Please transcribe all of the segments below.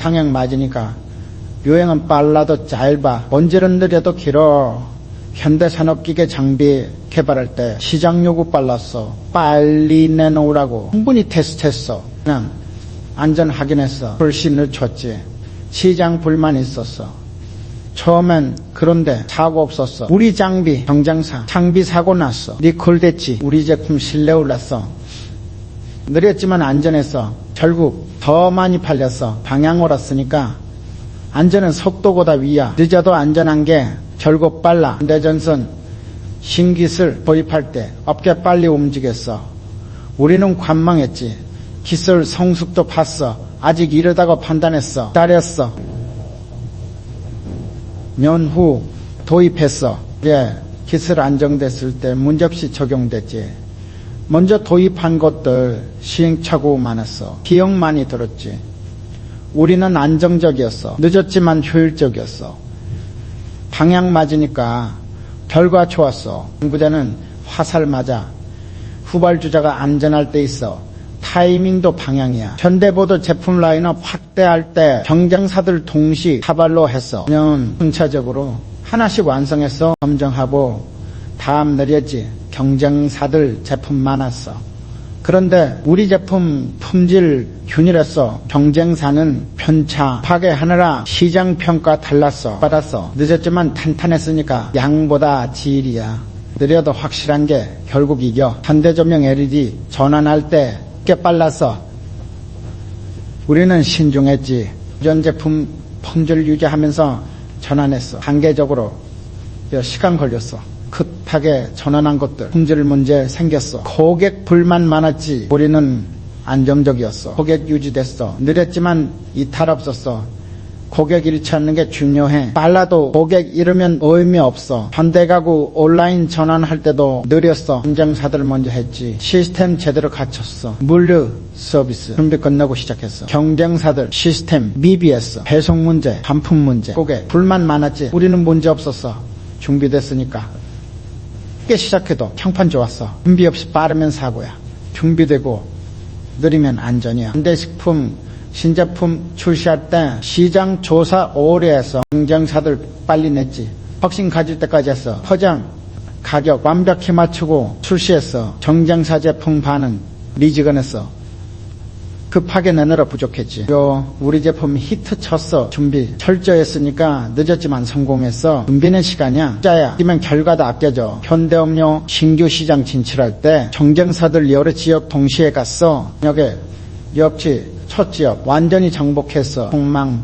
방향 맞으니까 유행은 빨라도 짧아, 본질은 느려도 길어. 현대산업기계 장비 개발할 때 시장 요구 빨랐어. 빨리 내놓으라고 충분히 테스트했어. 그냥 안전 확인했어. 불씨 늦췄지. 시장 불만 있었어. 처음엔 그런데 사고 없었어. 우리 장비 경쟁사 장비 사고 났어. 리콜 됐지. 우리 제품 신뢰 올랐어. 느렸지만 안전했어. 결국 더 많이 팔렸어. 방향 옳았으니까. 안전은 속도보다 위야. 늦어도 안전한 게 결국 빨라. 현대전선 신기술 도입할 때 업계 빨리 움직였어. 우리는 관망했지. 기술 성숙도 봤어. 아직 이르다고 판단했어. 기다렸어. 년 후 도입했어. 기술 안정됐을 때 문제없이 적용됐지. 먼저 도입한 것들 시행착오 많았어. 비용 많이 들었지. 우리는 안정적이었어. 늦었지만 효율적이었어. 방향 맞으니까 결과 좋았어. 연구자는 화살 맞아. 후발주자가 안전할 때 있어. 타이밍도 방향이야. 현대보드 제품 라인업 확대할 때 경쟁사들 동시 타발로 했어. 그냥 순차적으로 하나씩 완성했어. 검증하고 다음 내렸지. 경쟁사들 제품 많았어. 그런데 우리 제품 품질 균일했어. 경쟁사는 편차 파괴하느라 시장 평가 달랐어. 받았어. 늦었지만 탄탄했으니까 양보다 질이야. 느려도 확실한 게 결국 이겨. 현대조명 LED 전환할 때 꽤 빨랐어. 우리는 신중했지. 전 제품 품질 유지하면서 전환했어. 단계적으로 시간 걸렸어. 급하게 전환한 것들 품질 문제 생겼어. 고객 불만 많았지. 우리는 안정적이었어. 고객 유지됐어. 느렸지만 이탈 없었어. 고객 잃지 않는 게 중요해. 빨라도 고객 잃으면 의미 없어. 현대가구 온라인 전환할 때도 느렸어. 경쟁사들 먼저 했지. 시스템 제대로 갖췄어. 물류 서비스 준비 끝나고 시작했어. 경쟁사들 시스템 미비했어. 배송 문제, 반품 문제, 고객 불만 많았지. 우리는 문제 없었어. 준비됐으니까. 꽤 시작해도 평판 좋았어. 준비 없이 빠르면 사고야. 준비되고 느리면 안전이야. 현대식품 신제품 출시할 때 시장 조사 오래 해서 경쟁사들 빨리 냈지. 확신 가질 때까지 했어. 포장, 가격 완벽히 맞추고 출시했어. 경쟁사 제품 반응 미지근했어. 급하게 내느라 부족했지. 우리 제품 히트 쳤어. 준비 철저했으니까 늦었지만 성공했어. 준비는 시간이야. 짜야. 뛰면 결과도 아껴져. 현대음료 신규 시장 진출할 때 경쟁사들 여러 지역 동시에 갔어. 여기 역시 첫 지역 완전히 정복했어. 폭망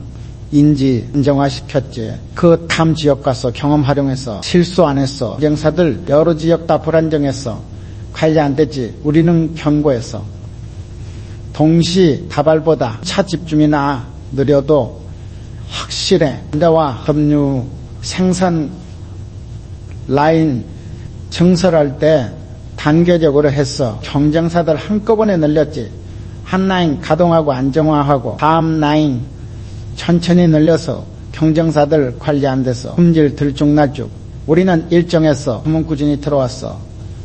인지 인정화시켰지. 그 다음 지역 가서 경험 활용했어. 실수 안 했어. 경쟁사들 여러 지역 다 불안정했어. 관리 안 됐지. 우리는 경고했어. 동시 다발보다 차 집중이나 느려도 확실해. 현대와 섬유 생산 라인 증설할 때 단계적으로 했어. 경쟁사들 한꺼번에 늘렸지. 한 라인 가동하고 안정화하고 다음 라인 천천히 늘려서 경쟁사들 관리 안 돼서 품질 들쭉날쭉. 우리는 일정했어. 주문 꾸준히 들어왔어.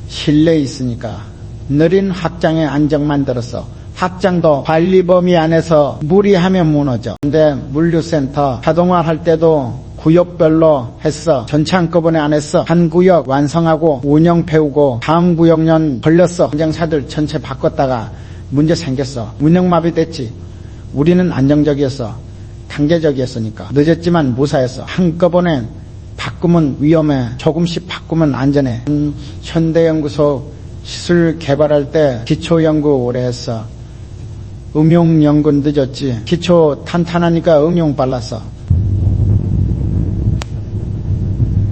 신뢰 있으니까. 느린 확장에 안정 만들었어. 확장도 관리 범위 안에서 무리하면 무너져. 근데 물류센터 자동화할 때도 구역별로 했어. 전체 한꺼번에 안 했어. 한 구역 완성하고 운영 배우고 다음 구역년 걸렸어. 경쟁사들 전체 바꿨다가 문제 생겼어. 운영 마비됐지. 우리는 안정적이었어. 단계적이었으니까. 늦었지만 무사했어. 한꺼번에 바꾸면 위험해. 조금씩 바꾸면 안전해. 현대연구소 시술 개발할 때 기초연구 오래 했어. 응용연구 늦었지. 기초 탄탄하니까 응용 빨랐어.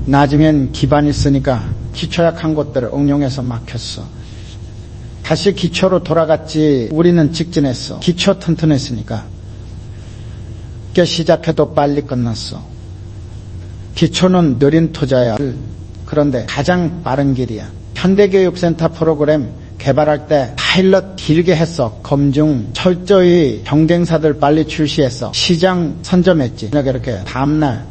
나중엔 기반 있으니까 기초 약한 것들을 응용해서 막혔어. 다시 기초로 돌아갔지. 우리는 직진했어. 기초 튼튼했으니까. 꽤 시작해도 빨리 끝났어. 기초는 느린 투자야. 그런데 가장 빠른 길이야. 현대교육센터 프로그램 개발할 때 파일럿 길게 했어. 검증 철저히 경쟁사들 빨리 출시했어. 시장 선점했지. 이렇게 다음날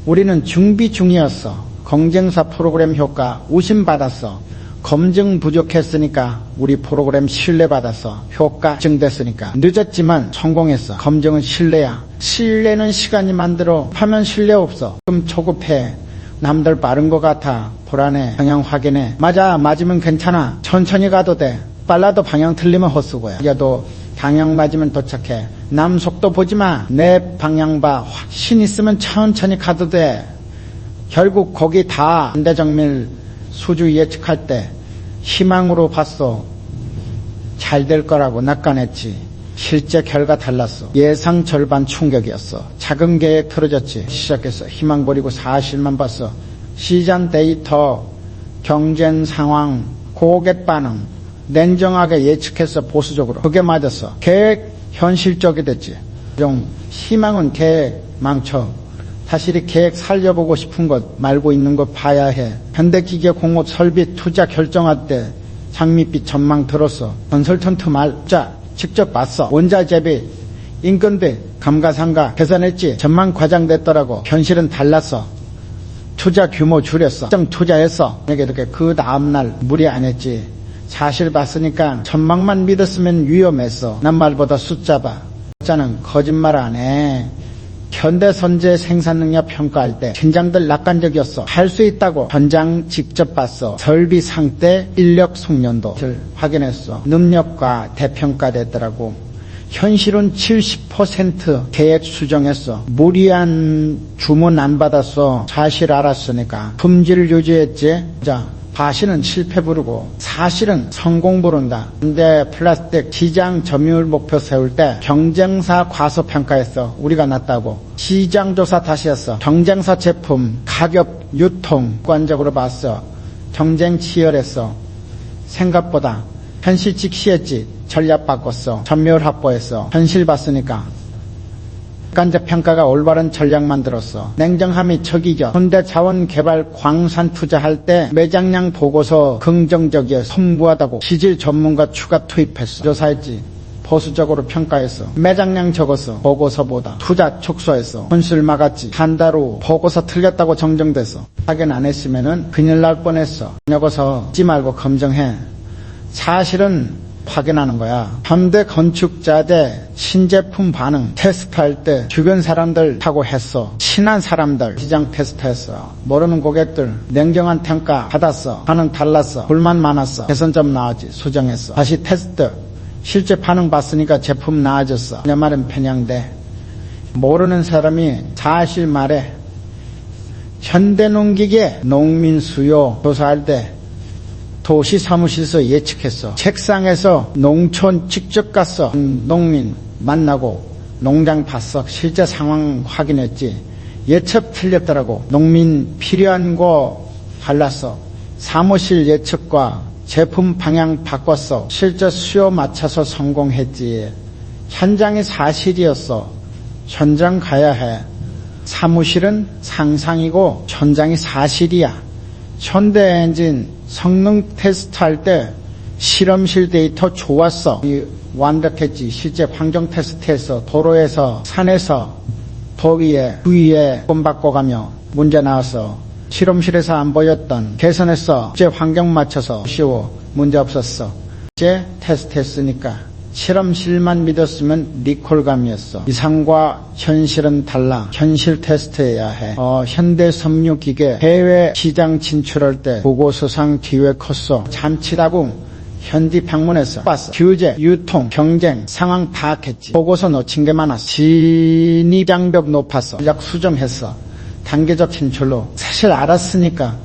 우리는 준비 중이었어. 경쟁사 프로그램 효과 우심받았어. 검증 부족했으니까 우리 프로그램 신뢰받아서 효과 증됐으니까 늦었지만 성공했어. 검증은 신뢰야. 신뢰는 시간이 만들어. 하면 신뢰 없어. 좀 조급해. 남들 빠른 것 같아. 불안해. 방향 확인해. 맞아. 맞으면 괜찮아. 천천히 가도 돼. 빨라도 방향 틀리면 헛수고야. 야도 방향 맞으면 도착해. 남 속도 보지 마. 내 방향 봐. 신 있으면 천천히 가도 돼. 결국 거기 다 반대정밀 수주 예측할 때 희망으로 봤어. 잘 될 거라고 낙관했지. 실제 결과 달랐어. 예상 절반 충격이었어. 작은 계획 틀어졌지. 시작했어. 희망 버리고 사실만 봤어. 시장 데이터, 경쟁 상황, 고객 반응 냉정하게 예측했어. 보수적으로. 그게 맞았어. 계획 현실적이 됐지. 좀 희망은 계획 망쳐. 사실이 계획 살려보고 싶은 것 말고 있는 것 봐야 해. 현대기계 공업 설비 투자 결정할 때 장밋빛 전망 들었어. 컨설턴트 말자 직접 봤어. 원자 재비, 인건비, 감가상가 계산했지. 전망 과장됐더라고. 현실은 달랐어. 투자 규모 줄였어. 특정 투자했어. 이렇게 그 다음날 무리 안 했지. 사실 봤으니까 전망만 믿었으면 위험했어. 난 말보다 숫자 봐. 숫자는 거짓말 안 해. 현대선제 생산능력 평가할 때 팀장들 낙관적이었어. 할 수 있다고. 현장 직접 봤어. 설비 상태, 인력 숙련도를 확인했어. 능력과 대평가됐더라고. 현실은 70% 계획 수정했어. 무리한 주문 안 받았어. 사실 알았으니까. 품질 유지했지. 자, 과실은 실패 부르고 사실은 성공 부른다. 근데 플라스틱 시장 점유율 목표 세울 때 경쟁사 과소평가했어. 우리가 낫다고. 시장조사 다시 했어. 경쟁사 제품, 가격, 유통 객관적으로 봤어. 경쟁 치열했어. 생각보다. 현실 직시했지. 전략 바꿨어. 점유율 확보했어. 현실 봤으니까. 객관적 평가가 올바른 전략 만들었어. 냉정함이 척이죠. 현대자원개발 광산 투자할 때 매장량 보고서 긍정적이어 성부하다고. 시질 전문가 추가 투입했어. 조사했지. 보수적으로 평가했어. 매장량 적었어. 보고서보다. 투자 촉소했어. 손실 막았지. 한 달 후 보고서 틀렸다고 정정됐어. 확인 안 했으면은 큰일 날 뻔했어. 여기서 잊지 말고 검증해. 사실은 확인하는 거야. 현대 건축자재 신제품 반응 테스트할 때 주변 사람들 하고 했어. 친한 사람들 시장 테스트했어. 모르는 고객들 냉정한 평가 받았어. 반응 달랐어. 불만 많았어. 개선점 나왔지. 수정했어. 다시 테스트. 실제 반응 봤으니까 제품 나아졌어. 내 말은 편향돼. 모르는 사람이 사실 말해. 현대농기계 농민 수요 조사할 때 도시 사무실에서 예측했어. 책상에서 농촌 직접 갔어. 농민 만나고 농장 봤어. 실제 상황 확인했지. 예측 틀렸더라고. 농민 필요한 거 달랐어. 사무실 예측과 제품 방향 바꿨어. 실제 수요 맞춰서 성공했지. 현장이 사실이었어. 현장 가야 해. 사무실은 상상이고 현장이 사실이야. 현대엔진 성능 테스트할 때 실험실 데이터 좋았어. 완벽했지. 실제 환경 테스트해서 도로에서 산에서 더위에 주위에 돈 바꿔가며 문제 나왔어. 실험실에서 안 보였던 개선했어. 실제 환경 맞춰서 쉬워. 문제 없었어. 이제 테스트했으니까 실험실만 믿었으면 리콜감이었어. 이상과 현실은 달라. 현실 테스트해야 해. 현대섬유기계 해외 시장 진출할 때 보고서상 기회 컸어. 잠치다고 현지 방문했어. 봤어. 규제, 유통, 경쟁 상황 파악했지. 보고서 놓친 게 많았어. 진입 장벽 높았어. 전략 수정했어. 단계적 진출로. 사실 알았으니까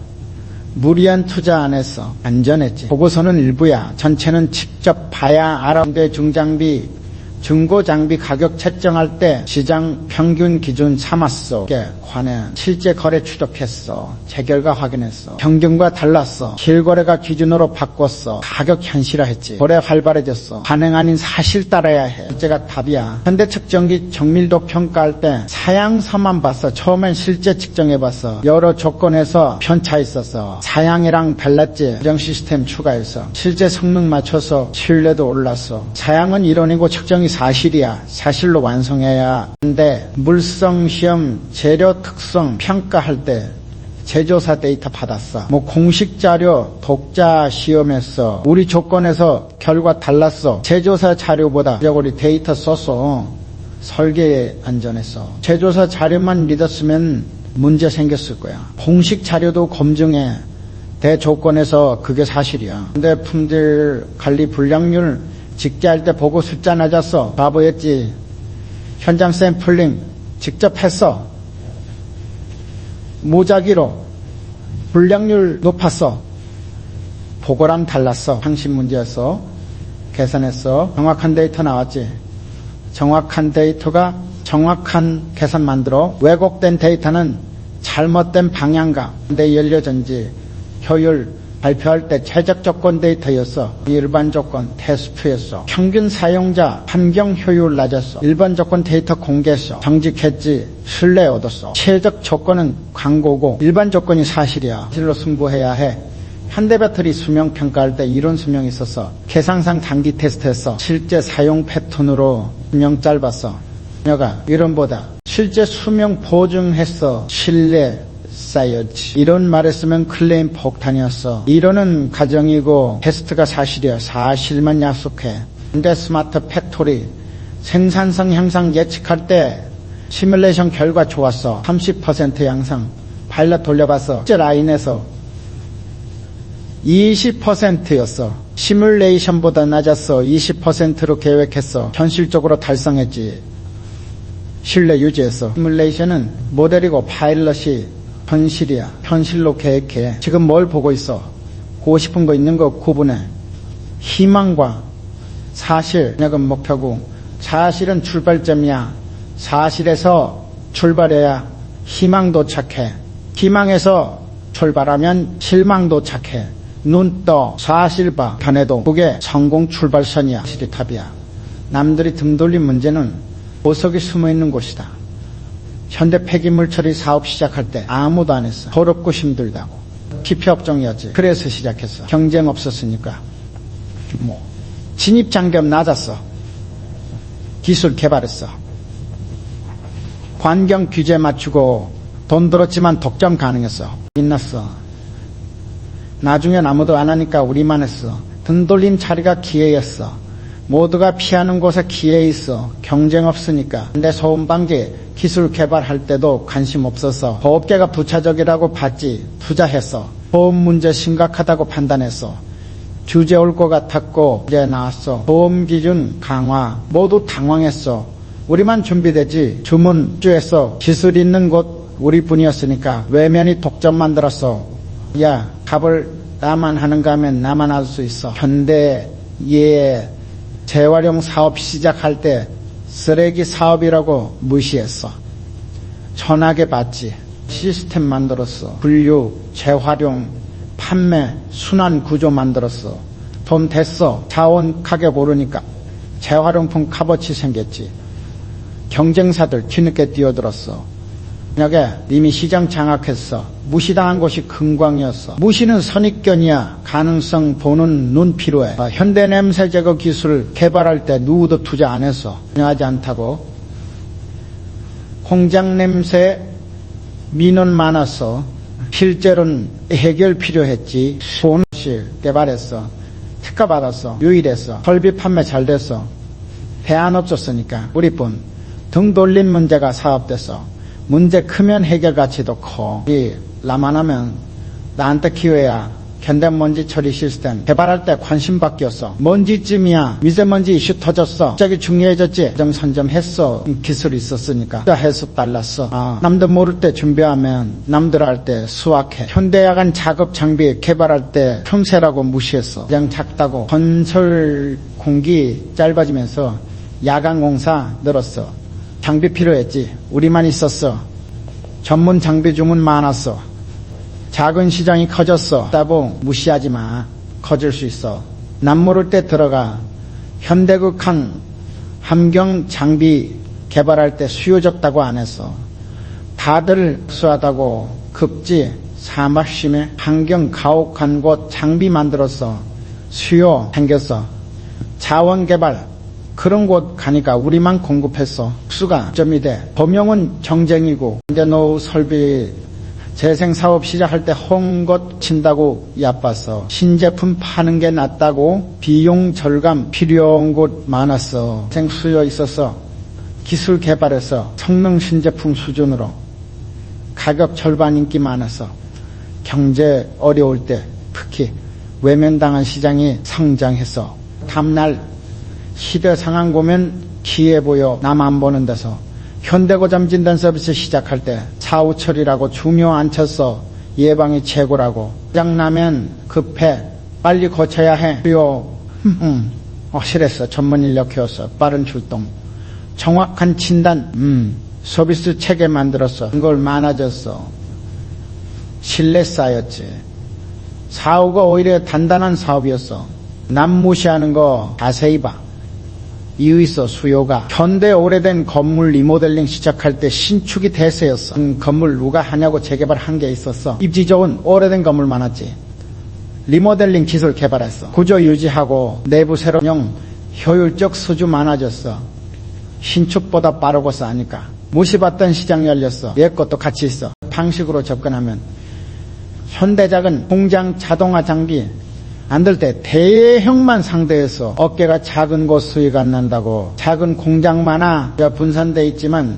무리한 투자 안 했어. 안전했지. 보고서는 일부야. 전체는 직접 봐야 알아. 현대 중장비, 중고장비 가격 책정할 때 시장 평균 기준 삼았어. 이게 관해 실제 거래 추적했어. 재결과 확인했어. 평균과 달랐어. 실거래가 기준으로 바꿨어. 가격 현실화했지. 거래 활발해졌어. 관행 아닌 사실 따라야 해. 실제가 답이야. 현대 측정기 정밀도 평가할 때 사양서만 봤어. 처음엔 실제 측정해봤어. 여러 조건에서 편차 있었어. 사양이랑 달랐지. 측정 시스템 추가했어. 실제 성능 맞춰서 신뢰도 올랐어. 사양은 이론이고 측정이 사실이야. 사실로 완성해야. 근데 물성 시험 재료 특성 평가할 때 제조사 데이터 받았어. 뭐 공식 자료 독자 시험했어. 우리 조건에서 결과 달랐어. 제조사 자료보다 우리 데이터 썼어. 설계에 안전했어. 제조사 자료만 믿었으면 문제 생겼을 거야. 공식 자료도 검증해. 대조건에서 그게 사실이야. 근데 품질 관리 불량률 직제할 때 보고 숫자 낮았어. 바보였지. 현장 샘플링 직접 했어. 무작위로 불량률 높았어. 보고랑 달랐어. 상식 문제였어. 계산했어. 정확한 데이터 나왔지. 정확한 데이터가 정확한 계산 만들어. 왜곡된 데이터는 잘못된 방향감, 내 연료전지, 효율 발표할 때 최적 조건 데이터였어. 일반 조건 테스트였어. 평균 사용자 환경 효율 낮았어. 일반 조건 데이터 공개했어. 정직했지. 신뢰 얻었어. 최적 조건은 광고고 일반 조건이 사실이야. 실로 승부해야 해. 현대배터리 수명 평가할 때 이론 수명이 있었어. 계상상 단기 테스트했어. 실제 사용 패턴으로 수명 짧았어. 내가 이론보다 실제 수명 보증했어. 신뢰 쌓였지. 이런 말했으면 클레임 폭탄이었어. 이론은 가정이고 테스트가 사실이야. 사실만 약속해. 근데 스마트 팩토리 생산성 향상 예측할 때 시뮬레이션 결과 좋았어. 30% 향상. 파일럿 돌려봤어. 실제 라인에서 20%였어. 시뮬레이션보다 낮았어. 20%로 계획했어. 현실적으로 달성했지. 신뢰 유지했어. 시뮬레이션은 모델이고 파일럿이 현실이야. 현실로 계획해. 지금 뭘 보고 있어? 보고 싶은 거 있는 거 구분해. 희망과 사실, 약은 목표고 사실은 출발점이야. 사실에서 출발해야 희망 도착해. 희망에서 출발하면 실망 도착해. 눈 떠 사실 봐. 변해도 그게 성공 출발선이야. 시리탑이야. 남들이 등 돌린 문제는 보석이 숨어있는 곳이다. 현대 폐기물 처리 사업 시작할 때 아무도 안 했어. 더럽고 힘들다고. 기피업종이었지. 그래서 시작했어. 경쟁 없었으니까. 진입장벽 낮았어. 기술 개발했어. 환경 규제 맞추고 돈 들었지만 독점 가능했어. 빛났어. 나중엔 아무도 안 하니까 우리만 했어. 등 돌린 자리가 기회였어. 모두가 피하는 곳에 기회 있어. 경쟁 없으니까. 근데 소음방지 기술 개발할 때도 관심 없었어. 보업계가 부차적이라고 봤지. 투자했어. 보험 문제 심각하다고 판단했어. 규제 올 것 같았고 이제 나왔어. 보험 기준 강화. 모두 당황했어. 우리만 준비되지. 주문주했어. 기술 있는 곳 우리뿐이었으니까. 외면이 독점 만들었어. 야, 갑을 나만 하는가 하면 나만 할 수 있어. 현대의 재활용 사업 시작할 때 쓰레기 사업이라고 무시했어. 천하게 봤지. 시스템 만들었어. 분류, 재활용, 판매, 순환 구조 만들었어. 돈 됐어. 자원 가격 오르니까 재활용품 값어치 생겼지. 경쟁사들 뒤늦게 뛰어들었어. 만약에 이미 시장 장악했어. 무시당한 곳이 금광이었어. 무시는 선입견이야. 가능성 보는 눈 필요해. 현대 냄새 제거 기술 개발할 때 누구도 투자 안 했어. 중요하지 않다고. 공장 냄새 민원 많았어. 실제로는 해결 필요했지. 손실 개발했어. 특가 받았어. 유일했어. 설비 판매 잘 됐어. 대안 없었으니까 우리뿐. 등 돌린 문제가 사업됐어. 문제 크면 해결 가치도 커. 나만 하면 나한테 기회야. 현대먼지 처리 시스템 개발할 때 관심 바뀌었어. 먼지쯤이야. 미세먼지 이슈 터졌어. 갑자기 중요해졌지. 선점했어. 기술이 있었으니까. 해서 달랐어. 남들 모를 때 준비하면 남들 할 때 수확해. 현대야간 작업 장비 개발할 때 틈새라고 무시했어. 그냥 작다고. 건설 공기 짧아지면서 야간 공사 늘었어. 장비 필요했지. 우리만 있었어. 전문 장비 주문 많았어. 작은 시장이 커졌어. 따봉 무시하지 마. 커질 수 있어. 남 모를 때 들어가. 현대극한 함경 장비 개발할 때 수요 적다고 안 했어. 다들 수하다고 급지 사막심에 환경 가혹한 곳 장비 만들었어. 수요 생겼어. 자원 개발 그런 곳 가니까 우리만 공급했어. 수가 점이 돼. 범용은 정쟁이고 근데 노후 설비 재생 사업 시작할 때 헝것 친다고 얕봤어. 신제품 파는 게 낫다고 비용 절감 필요한 곳 많았어. 재생 수요 있었어. 기술 개발해서 성능 신제품 수준으로 가격 절반 인기 많았어. 경제 어려울 때 특히 외면당한 시장이 성장했어. 다음날 시대 상황 보면 기회 보여 남 안 보는 데서 현대고점 진단 서비스 시작할 때 사후처리라고 중요 안 쳤어. 예방이 최고라고. 장나면 급해. 빨리 고쳐야 해. 실했어. 전문 인력 키웠어. 빠른 출동. 정확한 진단. 서비스 체계 만들었어. 그걸 많아졌어. 신뢰 쌓였지. 사후가 오히려 단단한 사업이었어. 남 무시하는 거 자세히 봐. 이유 있어. 수요가. 현대 오래된 건물 리모델링 시작할 때 신축이 대세였어. 건물 누가 하냐고 재개발한 게 있었어. 입지 좋은 오래된 건물 많았지. 리모델링 기술 개발했어. 구조 유지하고 내부 새로용 효율적 수주 많아졌어. 신축보다 빠르고 싸니까. 무시받던 시장 열렸어. 옛 것도 같이 있어. 방식으로 접근하면. 현대작은 공장 자동화 장비 안 될 때 대형만 상대해서 어깨가 작은 곳 수익 안 난다고. 작은 공장 많아 분산돼 있지만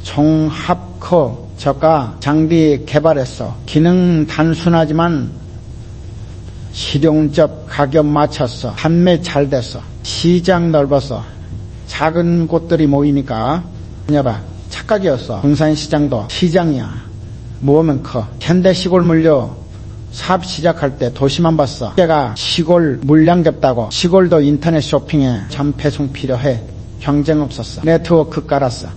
종합커 저가 장비 개발했어. 기능 단순하지만 실용적 가격 맞췄어. 판매 잘 됐어. 시장 넓었어. 작은 곳들이 모이니까 봐 착각이었어. 군산시장도 시장이야. 모으면 커. 현대 시골 물류 사업 시작할 때 도시만 봤어. 때가 시골 물량 겹다고. 시골도 인터넷 쇼핑에 참 배송 필요해. 경쟁 없었어. 네트워크 깔았어.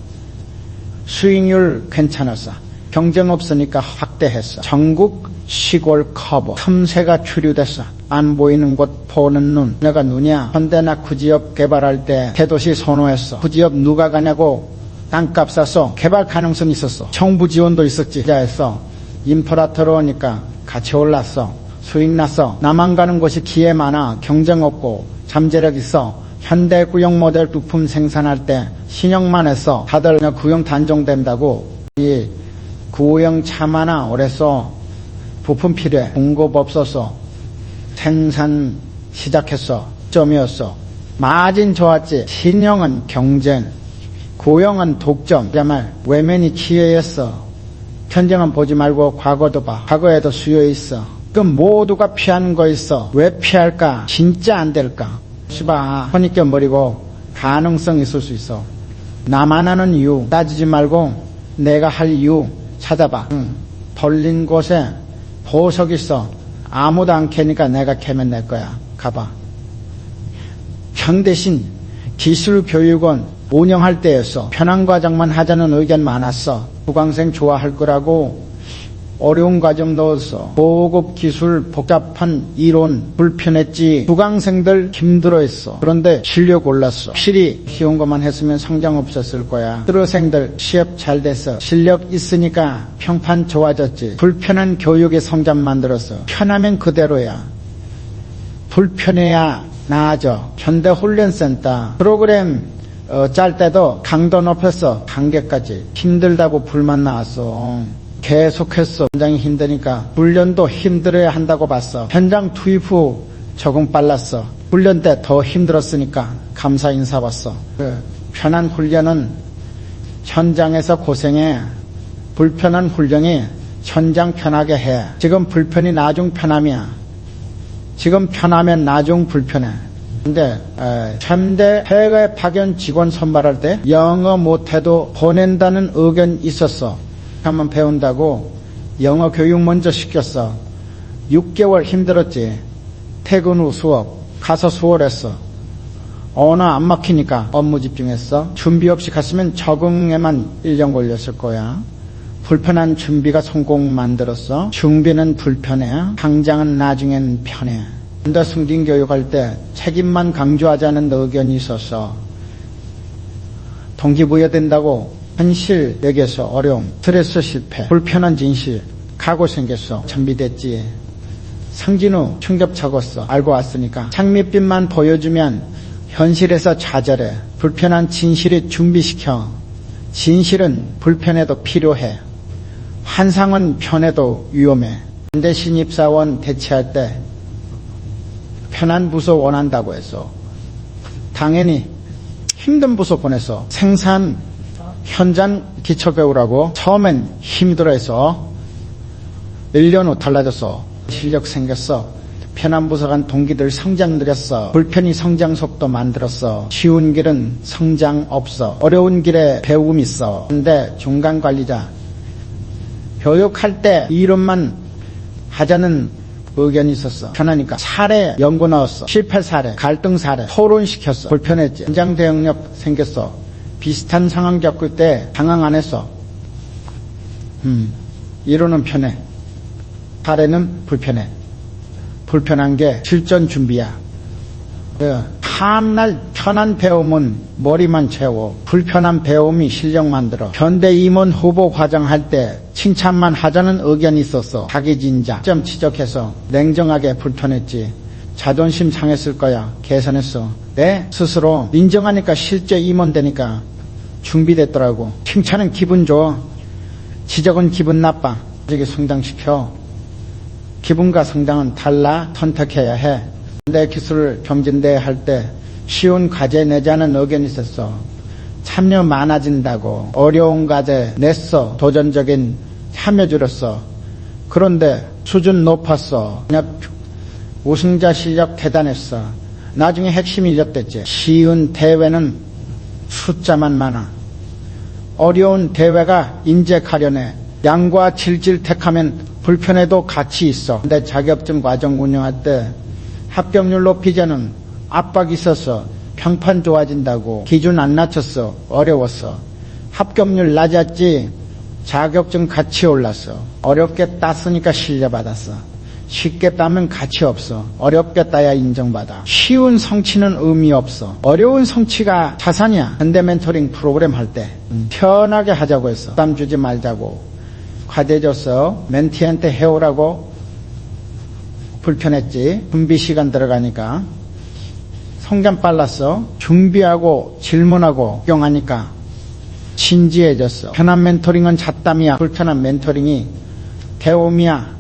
수익률 괜찮았어. 경쟁 없으니까 확대했어. 전국 시골 커버. 틈새가 추류됐어. 안 보이는 곳 보는 눈. 내가 눈이야. 현대나 구지역 개발할 때 대도시 선호했어. 구지역 누가 가냐고 땅값 쌌어. 개발 가능성 있었어. 정부 지원도 있었지. 자했어. 인프라 들어오니까 같이 올랐어. 수익 났어. 나만 가는 곳이 기회 많아. 경쟁 없고 잠재력 있어. 현대 구형 모델 부품 생산할 때 신형만 했어. 다들 구형 단종된다고. 이 구형 차 많아. 오래 써. 부품 필요해. 공급 없었어. 생산 시작했어. 점이었어. 마진 좋았지. 신형은 경쟁. 구형은 독점. 정말 외면이 기회였어. 현재만 보지 말고 과거도 봐. 과거에도 수요 있어. 그럼 모두가 피하는 거 있어. 왜 피할까? 진짜 안 될까? 시바 선입견 가능성 있을 수 있어. 나만 하는 이유 따지지 말고 내가 할 이유 찾아봐. 덜린 곳에 보석 있어. 아무도 안 캐니까 내가 캐면 낼 거야. 가봐. 현대신 기술교육원 운영할 때였어. 편한 과정만 하자는 의견 많았어. 수강생 좋아할 거라고. 어려운 과정 넣었어. 고급 기술 복잡한 이론 불편했지. 수강생들 힘들어했어. 그런데 실력 올랐어. 확실히 쉬운 것만 했으면 성장 없었을 거야. 수료생들 시합 잘 됐어. 실력 있으니까 평판 좋아졌지. 불편한 교육의 성장 만들었어. 편하면 그대로야. 불편해야 나아져. 현대훈련센터 프로그램 짤 때도 강도 높였어. 단계까지. 힘들다고 불만 나왔어. 계속했어. 현장이 힘드니까 훈련도 힘들어야 한다고 봤어. 현장 투입 후 적응 빨랐어. 훈련 때 더 힘들었으니까 감사 인사 받았어. 편한 훈련은 현장에서 고생해. 불편한 훈련이 현장 편하게 해. 지금 불편이 나중 편함이야. 지금 편하면 나중 불편해. 근데 현대 해외 파견 직원 선발할 때 영어 못해도 보낸다는 의견 있었어. 한번 배운다고 영어 교육 먼저 시켰어. 6개월 힘들었지. 퇴근 후 수업 가서 수월했어. 언어 안 막히니까 업무 집중했어. 준비 없이 갔으면 적응에만 1년 걸렸을 거야. 불편한 준비가 성공 만들었어. 준비는 불편해. 당장은 나중엔 편해. 현대 승진 교육할 때 책임만 강조하자는 의견이 있었어. 동기부여된다고 현실 여기에서 어려움, 스트레스 실패, 불편한 진실, 각오 생겼어. 준비됐지. 승진 후 충격차겠어. 알고 왔으니까. 장밋빛만 보여주면 현실에서 좌절해. 불편한 진실이 준비시켜. 진실은 불편해도 필요해. 한상은 편해도 위험해. 현대 신입사원 대체할 때 편한 부서 원한다고 해서 당연히 힘든 부서 보내서 생산 현장 기초 배우라고 처음엔 힘들어해서 1년 후 달라졌어. 실력 생겼어. 편한 부서 간 동기들 성장 느렸어. 불편히 성장 속도 만들었어. 쉬운 길은 성장 없어. 어려운 길에 배움 있어. 근데 중간 관리자 교육할 때 이름만 하자는 의견이 있었어. 편하니까 사례 연구 넣었어. 실패 사례, 갈등 사례, 토론시켰어. 불편했지. 현장 대응력 생겼어. 비슷한 상황 겪을 때 당황 안 했어. 이론은 편해. 사례는 불편해. 불편한 게 실전 준비야. 다음날 편한 배움은 머리만 채워. 불편한 배움이 실력 만들어. 현대 임원 후보 과정할 때 칭찬만 하자는 의견이 있었어. 자기 진작 점 지적해서 냉정하게 불편했지. 자존심 상했을 거야. 개선했어. 내 스스로 인정하니까 실제 임원 되니까 준비됐더라고. 칭찬은 기분 좋아. 지적은 기분 나빠. 이게 성장시켜. 기분과 성장은 달라. 선택해야 해. 내 기술 경진대회 할 때 쉬운 과제 내자는 의견이 있었어. 참여 많아진다고. 어려운 과제 냈어. 도전적인 참여주로서. 그런데 수준 높았어. 우승자 실력 대단했어. 나중에 핵심이 이겼댔지. 쉬운 대회는 숫자만 많아. 어려운 대회가 인재 가련해. 양과 질질 택하면 불편해도 가치 있어. 근데 자격증 과정 운영할 때 합격률 높이자는 압박이 있어서 평판 좋아진다고 기준 안 낮췄어. 어려웠어. 합격률 낮았지 자격증 가치 올랐어. 어렵게 땄으니까 신뢰받았어. 쉽게 따면 가치 없어. 어렵게 따야 인정받아. 쉬운 성취는 의미 없어. 어려운 성취가 자산이야. 현대 멘토링 프로그램 할 때 편하게 하자고 했어. 부담 주지 말자고. 과제 줬어. 멘티한테 해오라고. 불편했지. 준비 시간 들어가니까. 성장 빨랐어. 준비하고 질문하고 구경하니까 진지해졌어. 편한 멘토링은 잡담이야. 불편한 멘토링이 배움이야.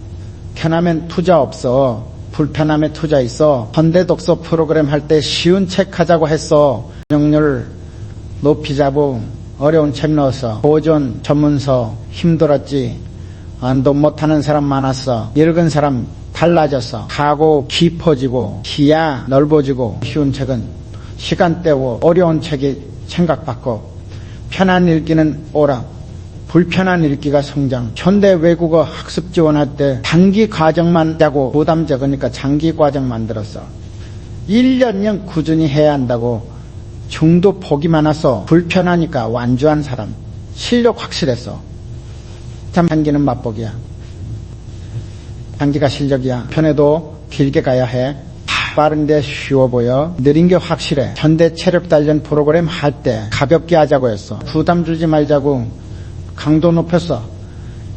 편하면 투자 없어. 불편함에 투자 있어. 현대 독서 프로그램 할 때 쉬운 책 하자고 했어. 능률 높이자고 어려운 책 넣었어. 보존 전문서 힘들었지. 안동 못하는 사람 많았어. 읽은 사람 달라졌어. 하고 깊어지고 시야 넓어지고. 쉬운 책은 시간 때워. 어려운 책이 생각받고. 편한 읽기는 오락. 불편한 읽기가 성장. 현대 외국어 학습 지원할 때 단기 과정만 하고 부담 적으니까 장기 과정 만들었어. 1년년 꾸준히 해야 한다고. 중도 폭이 많아서 불편하니까 완주한 사람. 실력 확실했어. 참 단기는 맛보기야. 단기가 실력이야. 편해도 길게 가야 해. 빠른데 쉬워 보여. 느린 게 확실해. 현대 체력 단련 프로그램 할 때 가볍게 하자고 했어. 부담 주지 말자고 강도 높였어.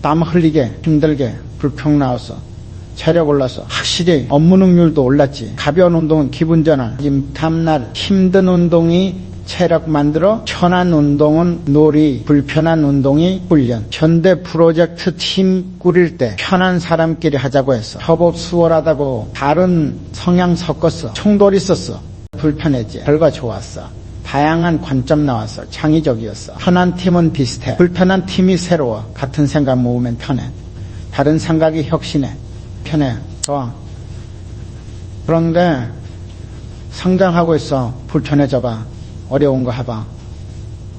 땀 흘리게 힘들게 불평 나왔어. 체력 올랐어. 확실히 업무 능률도 올랐지. 가벼운 운동은 기분 전환. 다음날 힘든 운동이 체력 만들어. 편한 운동은 놀이, 불편한 운동이 훈련. 현대 프로젝트 팀 꾸릴 때 편한 사람끼리 하자고 했어. 협업 수월하다고 다른 성향 섞었어. 충돌 있었어. 불편했지. 결과 좋았어. 다양한 관점 나왔어. 창의적이었어. 편한 팀은 비슷해. 불편한 팀이 새로워. 같은 생각 모으면 편해. 다른 생각이 혁신해. 편해. 좋아. 그런데 성장하고 있어. 불편해져봐. 어려운 거 해봐.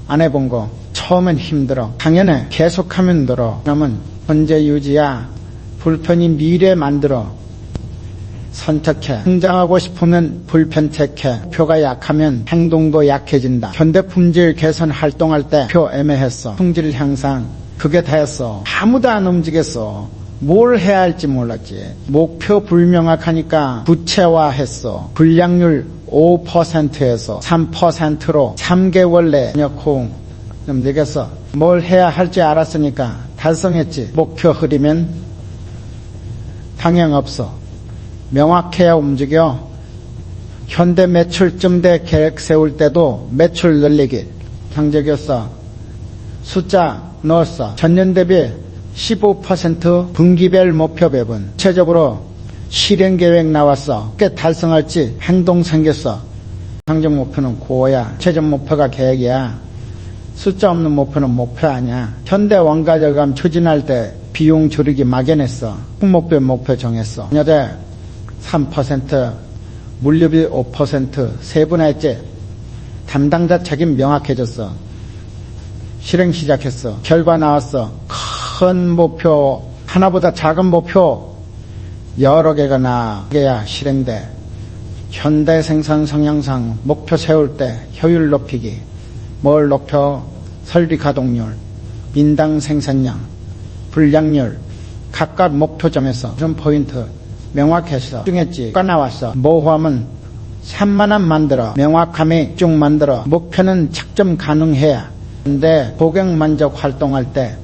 안 해본 거 처음엔 힘들어. 당연해. 계속하면 늘어. 그러면 현재 유지야. 불편이 미래 만들어. 선택해. 성장하고 싶으면 불편 택해. 표가 약하면 행동도 약해진다. 현대 품질 개선 활동할 때 표 애매했어. 품질 향상. 그게 다였어. 아무도 안 움직였어. 뭘 해야 할지 몰랐지. 목표 불명확하니까 구체화했어. 불량률 5%에서 3%로 3개월 내 번역 좀 되겠어. 뭘 해야 할지 알았으니까 달성했지. 목표 흐리면 방향 없어. 명확해야 움직여. 현대 매출쯤 돼 계획 세울 때도 매출 늘리기. 경제였어. 숫자 넣었어. 전년 대비 15% 분기별 목표 배분. 구체적으로 실행계획 나왔어. 꽤 달성할지 행동 생겼어. 행정 목표는 고야. 최종 목표가 계획이야. 숫자 없는 목표는 목표 아니야. 현대 원가절감 추진할 때 비용 줄이기 막연했어. 목표 정했어. 여대 3%, 물류비 5% 세분화했지. 담당자 책임 명확해졌어. 실행 시작했어. 결과 나왔어. 큰 목표, 하나보다 작은 목표 여러 개가 나게야 실행돼. 현대 생산 성향상 목표 세울 때 효율 높이기. 뭘 높여? 설비 가동률, 인당 생산량, 불량률, 각각 목표점에서 그런 포인트 명확해서 중했지. 나왔어. 모호함은 산만한 만들어. 명확함이 쭉 만들어. 목표는 책점 가능해야. 근데 고객 만족 활동할 때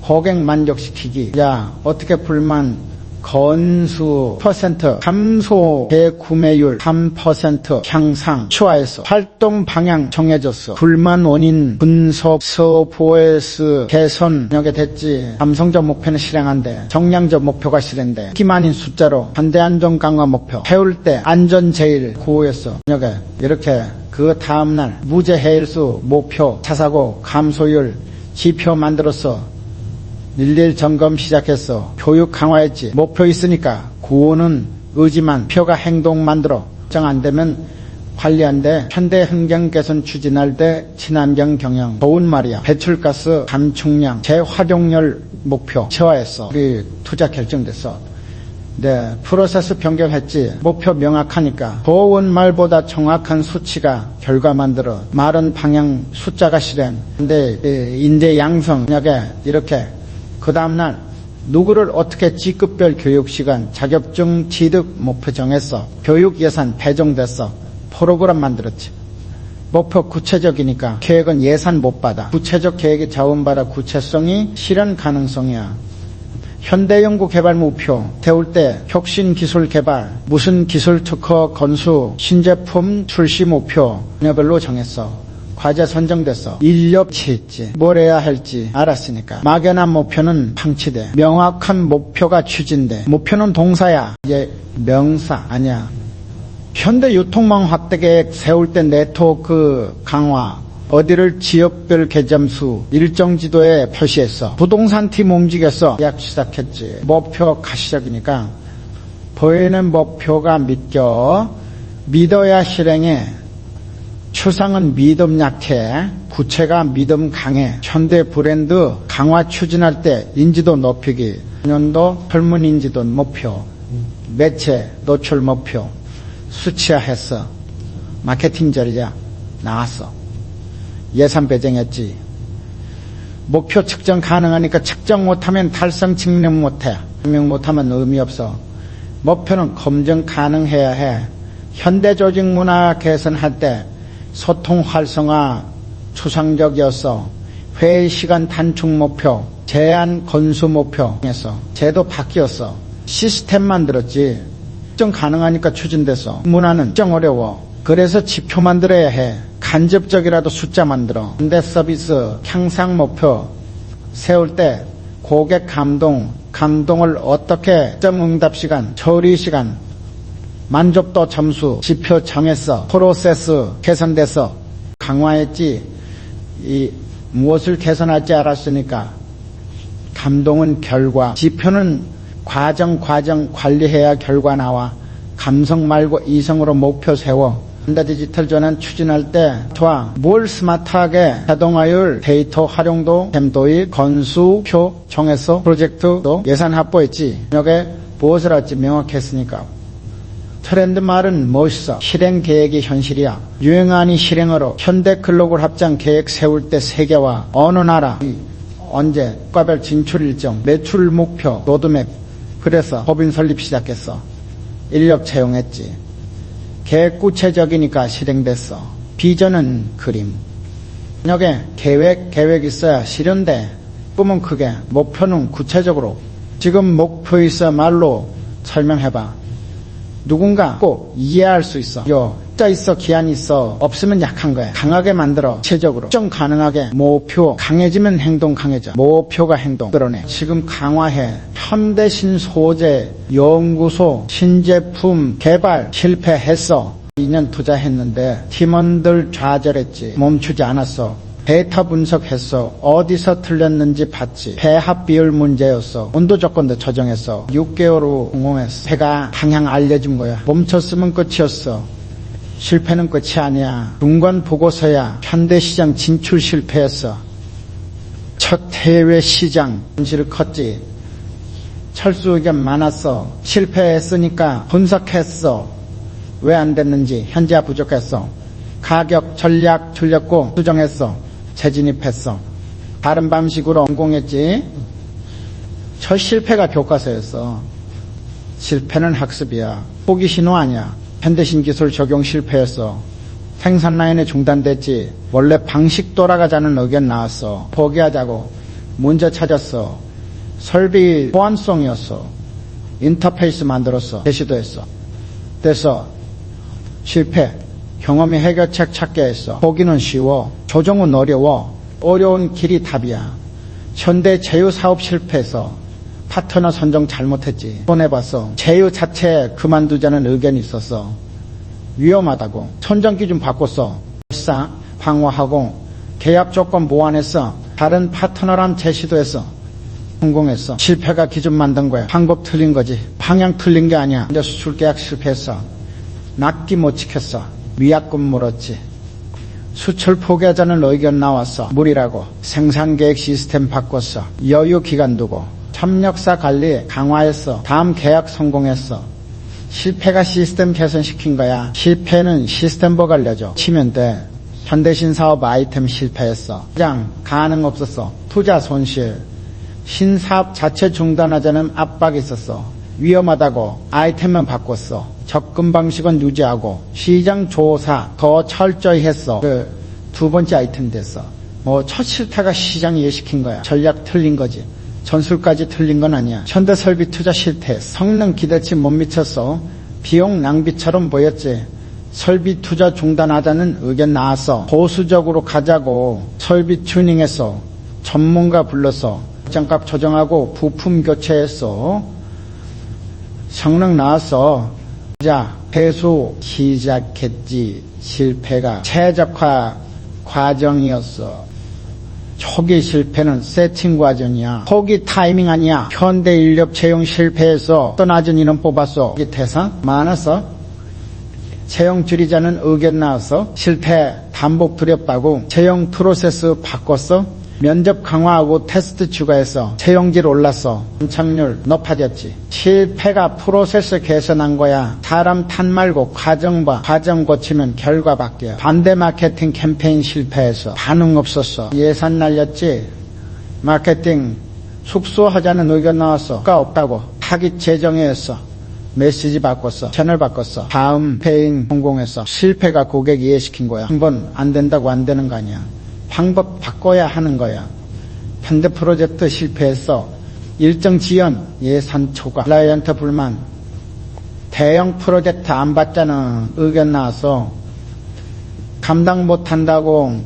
고객 만족시키기. 야, 어떻게 불만 건수 % 감소, 재구매율 3% 향상, 추가해서 활동 방향 정해졌어. 불만 원인 분석, 서포에스 개선 여기 됐지. 감성적 목표는 실행한대. 정량적 목표가 실행돼. 기만인 숫자로 반대 안전 강화 목표. 해올 때 안전 제일 고였어. 여기 이렇게 그 다음날 무죄 해일수 목표, 차사고 감소율 지표 만들었어. 일일 점검 시작했어. 교육 강화했지. 목표 있으니까 구호는 의지만 표가 행동 만들어. 정 안 되면 관리 안 돼. 현대 환경 개선 추진할 때 친환경 경영 좋은 말이야. 배출가스 감축량 재활용률 목표 체화했어. 우리 투자 결정됐어. 네, 프로세스 변경했지. 목표 명확하니까 좋은 말보다 정확한 수치가 결과 만들어. 말은 방향 숫자가 실행. 근데 인재 양성 이렇게 그 다음날 누구를 어떻게 직급별 교육시간, 자격증 취득 목표 정했어. 교육 예산 배정됐어. 프로그램 만들었지. 목표 구체적이니까 계획은 예산 못 받아. 구체적 계획이 자원받아. 구체성이 실현 가능성이야. 현대연구 개발 목표 세울 때 혁신 기술 개발, 무슨 기술 특허 건수, 신제품 출시 목표 분야별로 정했어. 과제 선정됐어. 인력 취했지. 뭘 해야 할지 알았으니까. 막연한 목표는 방치돼. 명확한 목표가 추진돼. 목표는 동사야. 이제 명사 아니야. 현대 유통망 확대 계획 세울 때 네트워크 강화, 어디를 지역별 개점수 일정 지도에 표시했어. 부동산 팀 움직였어. 약 시작했지. 목표 가시적이니까 보이는 목표가 믿어야 실행해. 추상은 믿음 약해, 구체가 믿음 강해. 현대 브랜드 강화 추진할 때 인지도 높이기, 년도 젊은 인지도 목표, 매체 노출 목표 수치화했어. 마케팅 전략 나왔어. 예산 배정했지. 목표 측정 가능하니까 측정 못하면 달성 증명 못해. 증명 못하면 의미 없어. 목표는 검증 가능해야 해. 현대 조직 문화 개선할 때 소통 활성화 추상적이었어. 회의 시간 단축 목표, 제한 건수 목표 했어. 제도 바뀌었어. 시스템 만들었지. 측정 가능하니까 추진됐어. 문화는 측정 어려워. 그래서 지표 만들어야 해. 간접적이라도 숫자 만들어. 현대 서비스 향상 목표 세울 때 고객 감동을 어떻게 응답 시간, 처리 시간, 만족도 점수 지표 정했어. 프로세스 개선됐어. 강화했지. 무엇을 개선할지 알았으니까 감동은 결과, 지표는 과정 관리해야 결과 나와. 감성 말고 이성으로 목표 세워. 현대 디지털 전환 추진할 때 좋아. 뭘 스마트하게 자동화율, 데이터 활용도, 템도입, 건수, 표 정했어. 프로젝트도 예산 확보했지. 여기에 무엇을 할지 명확했으니까. 트렌드 말은 멋있어. 실행 계획이 현실이야. 유행하니 실행으로. 현대 글로벌 합장 계획 세울 때 세계화. 어느 나라, 언제, 국가별 진출 일정, 매출 목표, 로드맵. 그래서 법인 설립 시작했어. 인력 채용했지. 계획 구체적이니까 실행됐어. 비전은 그림. 여기 계획 있어야 실현돼. 꿈은 크게, 목표는 구체적으로. 지금 목표 있어 말로 설명해봐. 누군가 꼭 이해할 수 있어. 짜 있어, 기한이 있어. 없으면 약한 거야. 강하게 만들어. 체적으로. 좀 가능하게. 목표. 강해지면 행동 강해져. 목표가 행동. 그러네. 지금 강화해. 현대신 소재 연구소 신제품 개발 실패했어. 2년 투자했는데 팀원들 좌절했지. 멈추지 않았어. 데이터 분석했어. 어디서 틀렸는지 봤지. 배합 비율 문제였어. 온도 조건도 조정했어. 6개월 후 성공했어. 배가 방향 알려준 거야. 멈췄으면 끝이었어. 실패는 끝이 아니야. 중간 보고서야. 현대시장 진출 실패했어. 첫 해외 시장 손실을 컸지. 철수 의견 많았어. 실패했으니까 분석했어. 왜 안 됐는지. 현재가 부족했어. 가격 전략 틀렸고 수정했어. 재진입했어. 다른 방식으로 성공했지. 첫 실패가 교과서였어. 실패는 학습이야. 포기 신호 아니야. 현대신 기술 적용 실패였어. 생산 라인이 중단됐지. 원래 방식 돌아가자는 의견 나왔어. 포기하자고. 문제 찾았어. 설비 보안성이었어. 인터페이스 만들었어. 제시도했어. 그래서 실패. 경험이 해결책 찾게 했어. 포기는 쉬워. 조정은 어려워. 어려운 길이 답이야. 현대 제휴 사업 실패해서 파트너 선정 잘못했지. 손해봤어. 제휴 자체 그만두자는 의견이 있었어. 위험하다고. 선정 기준 바꿨어. 비싸. 방어하고 계약 조건 보완했어. 다른 파트너랑 제시도했어. 성공했어. 실패가 기준 만든 거야. 방법 틀린 거지. 방향 틀린 게 아니야. 이제 수출 계약 실패했어. 납기 못 지켰어. 위약금 물었지. 수출 포기하자는 의견 나왔어. 무리라고. 생산계획 시스템 바꿨어. 여유 기간 두고. 협력사 관리 강화했어. 다음 계약 성공했어. 실패가 시스템 개선시킨 거야. 실패는 시스템복 알려줘. 치면 돼. 현대신 사업 아이템 실패했어. 시장 가능 없었어. 투자 손실. 신사업 자체 중단하자는 압박이 있었어. 위험하다고 아이템만 바꿨어. 접근 방식은 유지하고 시장 조사 더 철저히 했어. 두 번째 아이템 됐어. 첫 실패가 시장 이해시킨 거야. 전략 틀린 거지. 전술까지 틀린 건 아니야. 현대설비 투자 실패. 성능 기대치 못 미쳤어. 비용 낭비처럼 보였지. 설비 투자 중단하자는 의견 나왔어. 보수적으로 가자고 설비 튜닝했어. 전문가 불렀어. 장값 조정하고 부품 교체했어. 성능 나왔어. 자, 배수 시작했지. 실패가 최적화 과정이었어. 초기 실패는 세팅 과정이야. 포기 타이밍 아니야. 현대인력 채용 실패해서 또 낮은 인원 뽑았어. 이게 대상 많았어. 채용 줄이자는 의견 나왔어. 실패 반복 두렵다고 채용 프로세스 바꿨어. 면접 강화하고 테스트 추가해서 채용질 올랐어. 참착률 높아졌지. 실패가 프로세스 개선한 거야. 사람 탓 말고 과정 봐. 과정 고치면 결과 바뀌어. 반대 마케팅 캠페인 실패해서 반응 없었어. 예산 날렸지. 마케팅 숙소하자는 의견 나왔어. 효과 없다고. 타깃 재정했어. 메시지 바꿨어. 채널 바꿨어. 다음 캠페인 성공했어. 실패가 고객 이해시킨 거야. 한 번 안 된다고 안 되는 거 아니야. 방법 바꿔야 하는 거야. 현대 프로젝트 실패했어. 일정 지연, 예산 초과, 클라이언트 불만, 대형 프로젝트 안 받자는 의견 나와서 감당 못한다고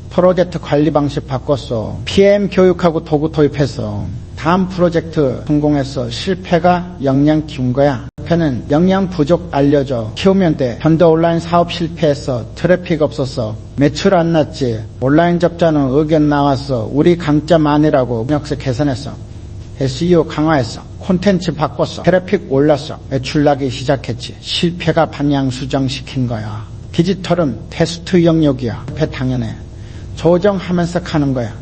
프로젝트 관리 방식 바꿨어. PM 교육하고 도구 도입했어. 다음 프로젝트 성공했어. 실패가 역량 키운 거야. 실패는 역량 부족 알려줘. 키우면 돼. 현대 온라인 사업 실패했어. 트래픽 없었어. 매출 안 났지. 온라인 접자는 의견 나왔어. 우리 강점 아니라고 역세 개선했어. SEO 강화했어. 콘텐츠 바꿨어. 트래픽 올랐어. 매출 나기 시작했지. 실패가 방향 수정시킨 거야. 디지털은 테스트 영역이야. 실패 당연해. 조정하면서 가는 거야.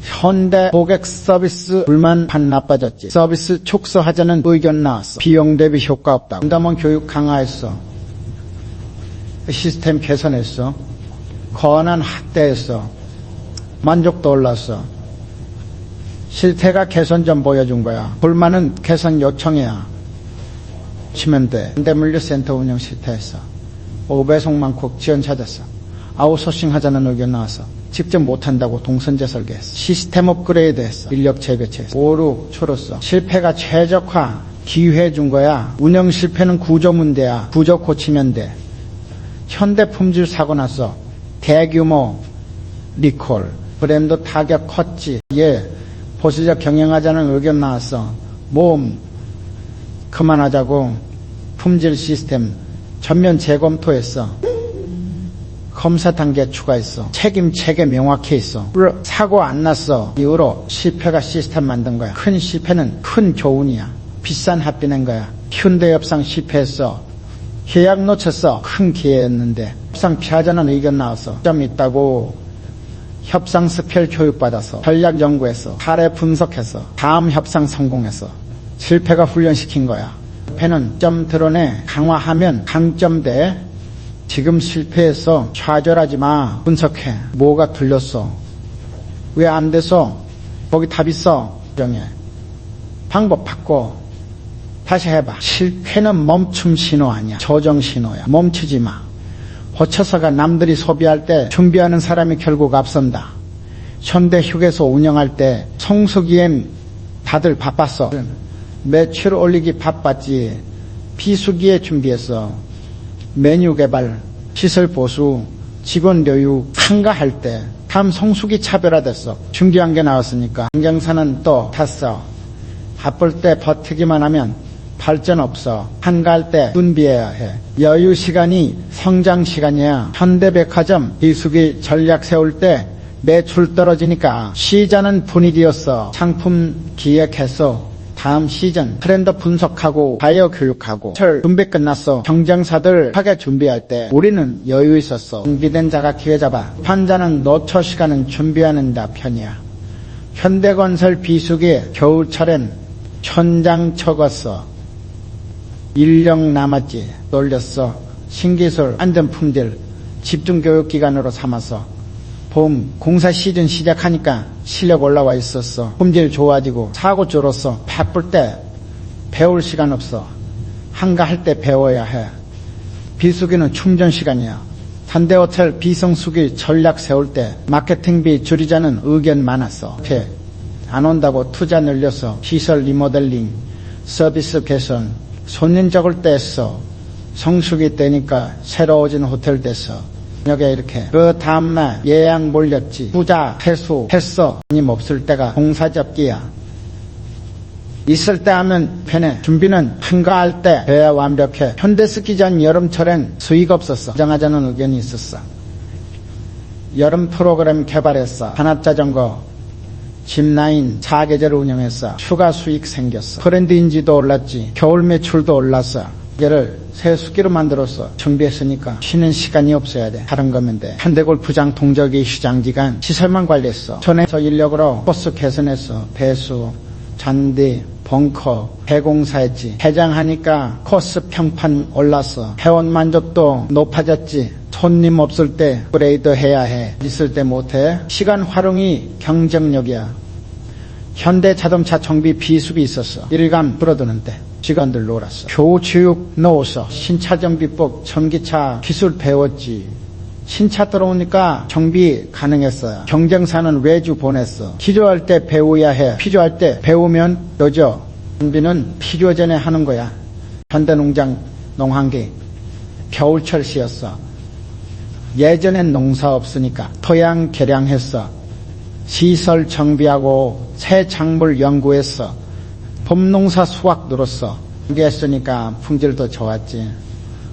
현대 고객 서비스 불만 반 나빠졌지. 서비스 축소하자는 의견 나왔어. 비용 대비 효과 없다고. 공담원 교육 강화했어. 시스템 개선했어. 권한 확대했어. 만족도 올랐어. 실태가 개선 좀 보여준 거야. 불만은 개선 요청해야 치면 돼. 현대물류센터 운영 실패했어. 5배송 많고 지원 찾았어. 아웃소싱 하자는 의견 나왔어. 직접 못한다고 동선제 설계했어. 시스템 업그레이드 했어. 인력 재배치했어. 5, 6 줄었어. 실패가 최적화 기회 준 거야. 운영 실패는 구조 문제야. 구조 고치면 돼. 현대 품질 사고 났어. 대규모 리콜. 브랜드 타격 컸지. 보수적 경영하자는 의견 나왔어. 모험 그만하자고 품질 시스템 전면 재검토했어. 검사 단계 추가했어. 책임 체계 명확히 있어. 사고 안 났어. 이후로 실패가 시스템 만든 거야. 큰 실패는 큰 교훈이야. 비싼 합비 낸 거야. 현대협상 실패했어. 계약 놓쳤어. 큰 기회였는데. 협상 피하자는 의견 나왔어. 점 있다고 협상 스펠 교육받아서 전략 연구했어. 사례 분석했어. 다음 협상 성공했어. 실패가 훈련시킨 거야. 패는 점 드러내 강화하면 강점돼. 지금 실패했어. 좌절하지 마. 분석해. 뭐가 틀렸어? 왜 안 돼서? 거기 답 있어. 정해. 방법 바꿔. 다시 해봐. 실패는 멈춤 신호 아니야. 조정 신호야. 멈추지 마. 호처서가 남들이 소비할 때 준비하는 사람이 결국 앞선다. 현대 휴게소 운영할 때 성수기엔 다들 바빴어. 매출 올리기 바빴지. 비수기에 준비했어. 메뉴 개발, 시설 보수, 직원 교육, 한가할 때 다음 성수기 차별화됐어. 중요한 게 나왔으니까. 경쟁사는 또 탔어. 바쁠 때 버티기만 하면 발전 없어. 한가할 때 준비해야 해. 여유 시간이 성장 시간이야. 현대백화점 비수기 전략 세울 때 매출 떨어지니까 시장은 분위기였어. 상품 기획했어. 다음 시즌 트렌드 분석하고 바이어 교육하고 준비 끝났어. 경쟁사들 하게 준비할 때 우리는 여유 있었어. 준비된 자가 기회 잡아. 환자는 노초 시간은 준비하는 자 편이야. 현대건설 비수기 겨울철엔 천장 쳤었어. 인력 남았지. 놀렸어. 신기술 안전품질 집중교육기관으로 삼았어. 봄 공사 시즌 시작하니까 실력 올라와 있었어. 품질 좋아지고 사고 줄었어. 바쁠 때 배울 시간 없어. 한가할 때 배워야 해. 비수기는 충전 시간이야. 현대호텔 비성수기 전략 세울 때 마케팅비 줄이자는 의견 많았어. 안 온다고 투자 늘려서 시설 리모델링, 서비스 개선, 손님 적을 때 했어. 성수기 때니까 새로워진 호텔 됐어. 여기에 이렇게 그 다음날 예약 몰렸지. 투자 회수했어. 손님 없을 때가 공사접기야. 있을 때 하면 편해. 준비는 한가할 때 해야 완벽해. 현대스키장 여름철엔 수익 없었어. 정하자는 의견이 있었어. 여름 프로그램 개발했어. 산업자전거 짚라인 4계절 운영했어. 추가 수익 생겼어. 브랜드 인지도 올랐지. 겨울 매출도 올랐어. 이를 새 수기로 만들었어. 준비했으니까 쉬는 시간이 없어야 돼. 다른 거면 돼. 현대골프장 동저기 휴장기간 시설만 관리했어. 전에서 인력으로 코스 개선했어. 배수, 잔디, 벙커, 배공사했지. 해장하니까 코스 평판 올랐어. 회원 만족도 높아졌지. 손님 없을 때 업그레이드 해야 해. 있을 때 못해. 시간 활용이 경쟁력이야. 현대자동차 정비 비수기 있었어. 일감 줄어드는데 시간들 놀았어. 교육교육 넣었어. 신차정비법 전기차 기술 배웠지. 신차 들어오니까 정비 가능했어요. 경쟁사는 외주 보냈어. 필요할 때 배워야 해. 필요할 때 배우면 늦어. 정비는 필요 전에 하는 거야. 현대농장 농한기 겨울철 씨였어. 예전엔 농사 없으니까 토양 개량했어. 시설 정비하고 새 작물 연구했어. 봄농사 수확 늘었어. 준비했으니까 품질도 좋았지.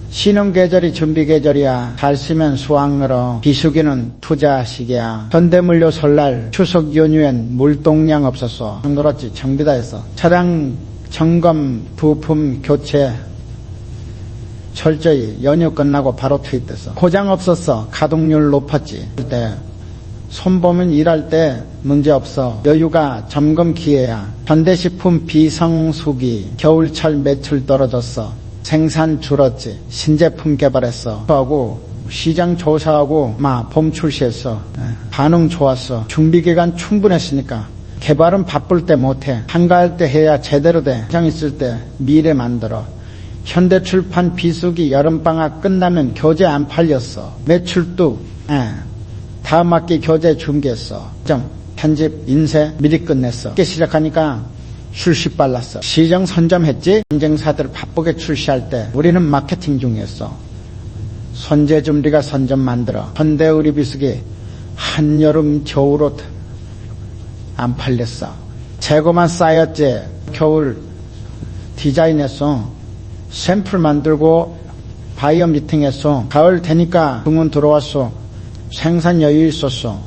쉬는 계절이 준비 계절이야. 잘 쓰면 수확 늘어. 비수기는 투자 시기야. 현대물류 설날 추석 연휴엔 물동량 없었어. 늘었지. 정비 다 했어. 차량 점검 부품 교체 철저히 연휴 끝나고 바로 투입됐어. 고장 없었어. 가동률 높았지. 그때 손보면 일할 때 문제없어. 여유가 점검 기회야. 현대식품 비성수기 겨울철 매출 떨어졌어. 생산 줄었지. 신제품 개발했어. 하고 시장 조사하고 봄 출시했어. 반응 좋았어. 준비기간 충분했으니까. 개발은 바쁠 때 못해. 한가할 때 해야 제대로 돼. 시장 있을 때 미래 만들어. 현대출판 비수기 여름방학 끝나면 교재 안 팔렸어. 매출도 다음 학기 교재 준비했어. 편집 인쇄 미리 끝냈어. 시작하니까 출시 빨랐어. 시정 선점했지. 경쟁사들 바쁘게 출시할 때 우리는 마케팅 중이었어. 선제 준비가 선점 만들어. 현대의리 비수기 한여름 겨울옷 안 팔렸어. 재고만 쌓였지. 겨울 디자인했어. 샘플 만들고 바이어 미팅했어. 가을 되니까 주문 들어왔어. 생산 여유 있었어.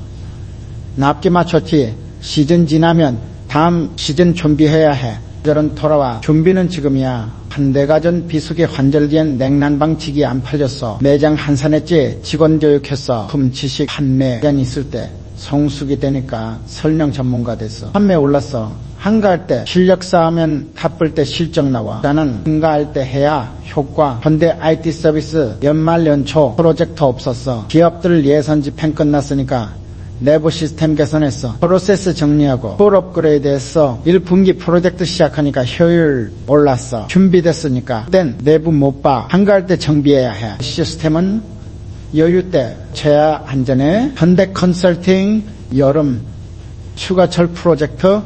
납기 맞췄지. 시즌 지나면 다음 시즌 준비해야 해. 저런 돌아와. 준비는 지금이야. 한 대가 전 비수기 환절기엔 냉난방치기 안 팔렸어. 매장 한산했지. 직원 교육했어. 훔치식 판매 연 있을 때 성수기 되니까 설명 전문가 됐어. 판매 올랐어. 한가할 때 실력 쌓으면 바쁠 때 실적 나와. 나는 한가할 때 해야 효과. 현대 IT 서비스 연말 연초 프로젝트 없었어. 기업들 예산 집행 끝났으니까 내부 시스템 개선했어. 프로세스 정리하고 풀 업그레이드 했어. 1분기 프로젝트 시작하니까 효율 올랐어. 준비됐으니까. 그땐 내부 못 봐. 한가할 때 정비해야 해. 시스템은 여유 때 최하 안전에. 현대 컨설팅 여름 휴가철 프로젝트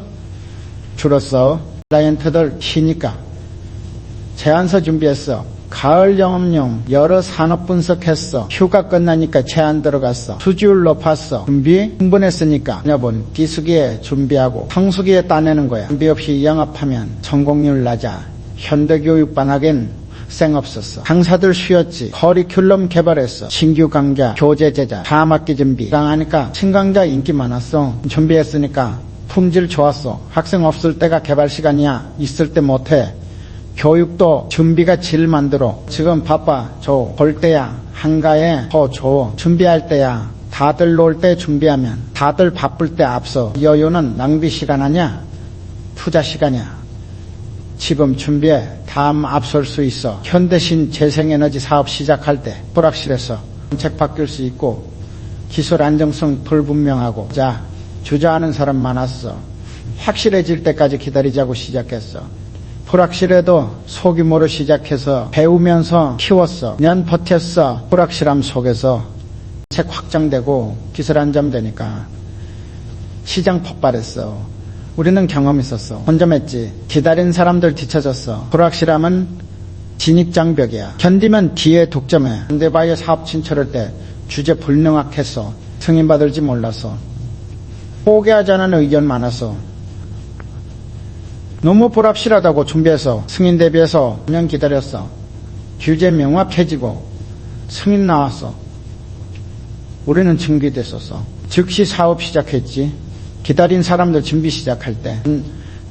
줄었어. 클라이언트들 쉬니까 제안서 준비했어. 가을 영업용 여러 산업 분석했어. 휴가 끝나니까 제안 들어갔어. 수주율 높았어. 준비 충분했으니까 여러분 비수기에 준비하고 성수기에 따내는 거야. 준비 없이 영업하면 성공률 낮아. 현대교육반 하긴 생 없었어. 강사들 쉬었지. 커리큘럼 개발했어. 신규 강좌, 교재 제작, 다학기 준비. 강하니까 신강좌 인기 많았어. 준비했으니까 품질 좋았어. 학생 없을 때가 개발 시간이야. 있을 때 못해. 교육도 준비가 질 만들어. 지금 바빠. 볼 때야. 한가해. 더 줘. 준비할 때야. 다들 놀 때 준비하면 다들 바쁠 때 앞서. 여유는 낭비 시간 아니야. 투자 시간이야. 지금 준비해. 다음 앞설 수 있어. 현대신 재생에너지 사업 시작할 때 불확실해서 정책 바뀔 수 있고 기술 안정성 불분명하고 자 주저하는 사람 많았어. 확실해질 때까지 기다리자고 시작했어. 불확실해도 소규모로 시작해서 배우면서 키웠어. 년 버텼어. 불확실함 속에서 책 확장되고 기술 안정되니까 시장 폭발했어. 우리는 경험 있었어. 혼점했지. 기다린 사람들 뒤쳐졌어. 불확실함은 진입장벽이야. 견디면 뒤에 독점해. 현대바이오 사업 진출할 때 주제 불명확했어. 승인받을지 몰랐어. 포기하자는 의견 많았어. 너무 불확실하다고 준비해서 승인 대비해서 5년 기다렸어. 규제 명확해지고 승인 나왔어. 우리는 증기됐었어. 즉시 사업 시작했지. 기다린 사람들 준비 시작할 때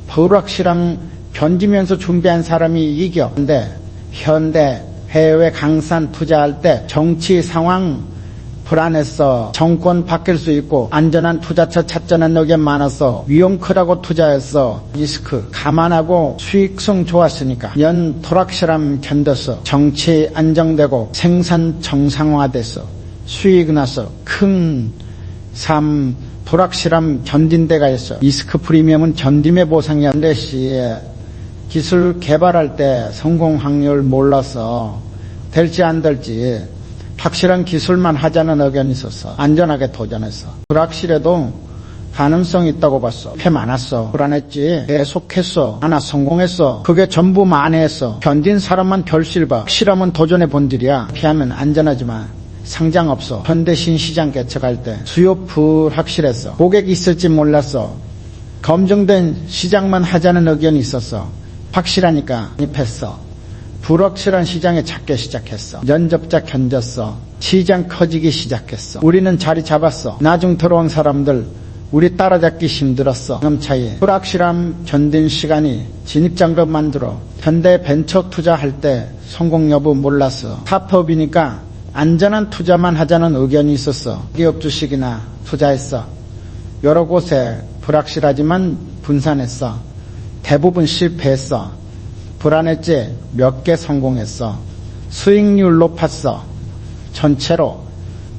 불확실함 견디면서 준비한 사람이 이겨. 근데 현대 해외 강산 투자할 때 정치 상황 불안했어. 정권 바뀔 수 있고 안전한 투자처 찾자는 의견 많았어. 위험 크다고 투자했어. 리스크 감안하고 수익성 좋았으니까 연 불확실함 견뎠어. 정치 안정되고 생산 정상화됐어. 수익 났어. 큰 삶 불확실함 견딘 데가 있어. 리스크 프리미엄은 견딤의 보상이야. 근데 기술 개발할 때 성공 확률 몰라서 될지 안 될지 확실한 기술만 하자는 의견이 있었어. 안전하게 도전했어. 불확실해도 가능성 있다고 봤어. 패 많았어. 불안했지. 계속했어. 하나 성공했어. 그게 전부 만회했어. 견딘 사람만 결실 봐. 확실하면 도전해 본들이야. 피하면 안전하지만 상장 없어. 현대신 시장 개척할 때 수요 불확실했어. 고객이 있을지 몰랐어. 검증된 시장만 하자는 의견이 있었어. 확실하니까 입했어. 불확실한 시장에 찾기 시작했어. 면접자 견뎠어. 시장 커지기 시작했어. 우리는 자리 잡았어. 나중 들어온 사람들 우리 따라잡기 힘들었어. 경험차이 불확실함 견딘 시간이 진입장벽 만들어. 현대 벤처 투자할 때 성공 여부 몰랐어. 스타트업이니까 안전한 투자만 하자는 의견이 있었어. 기업 주식이나 투자했어. 여러 곳에 불확실하지만 분산했어. 대부분 실패했어. 불안했지? 몇 개 성공했어. 수익률 높았어. 전체로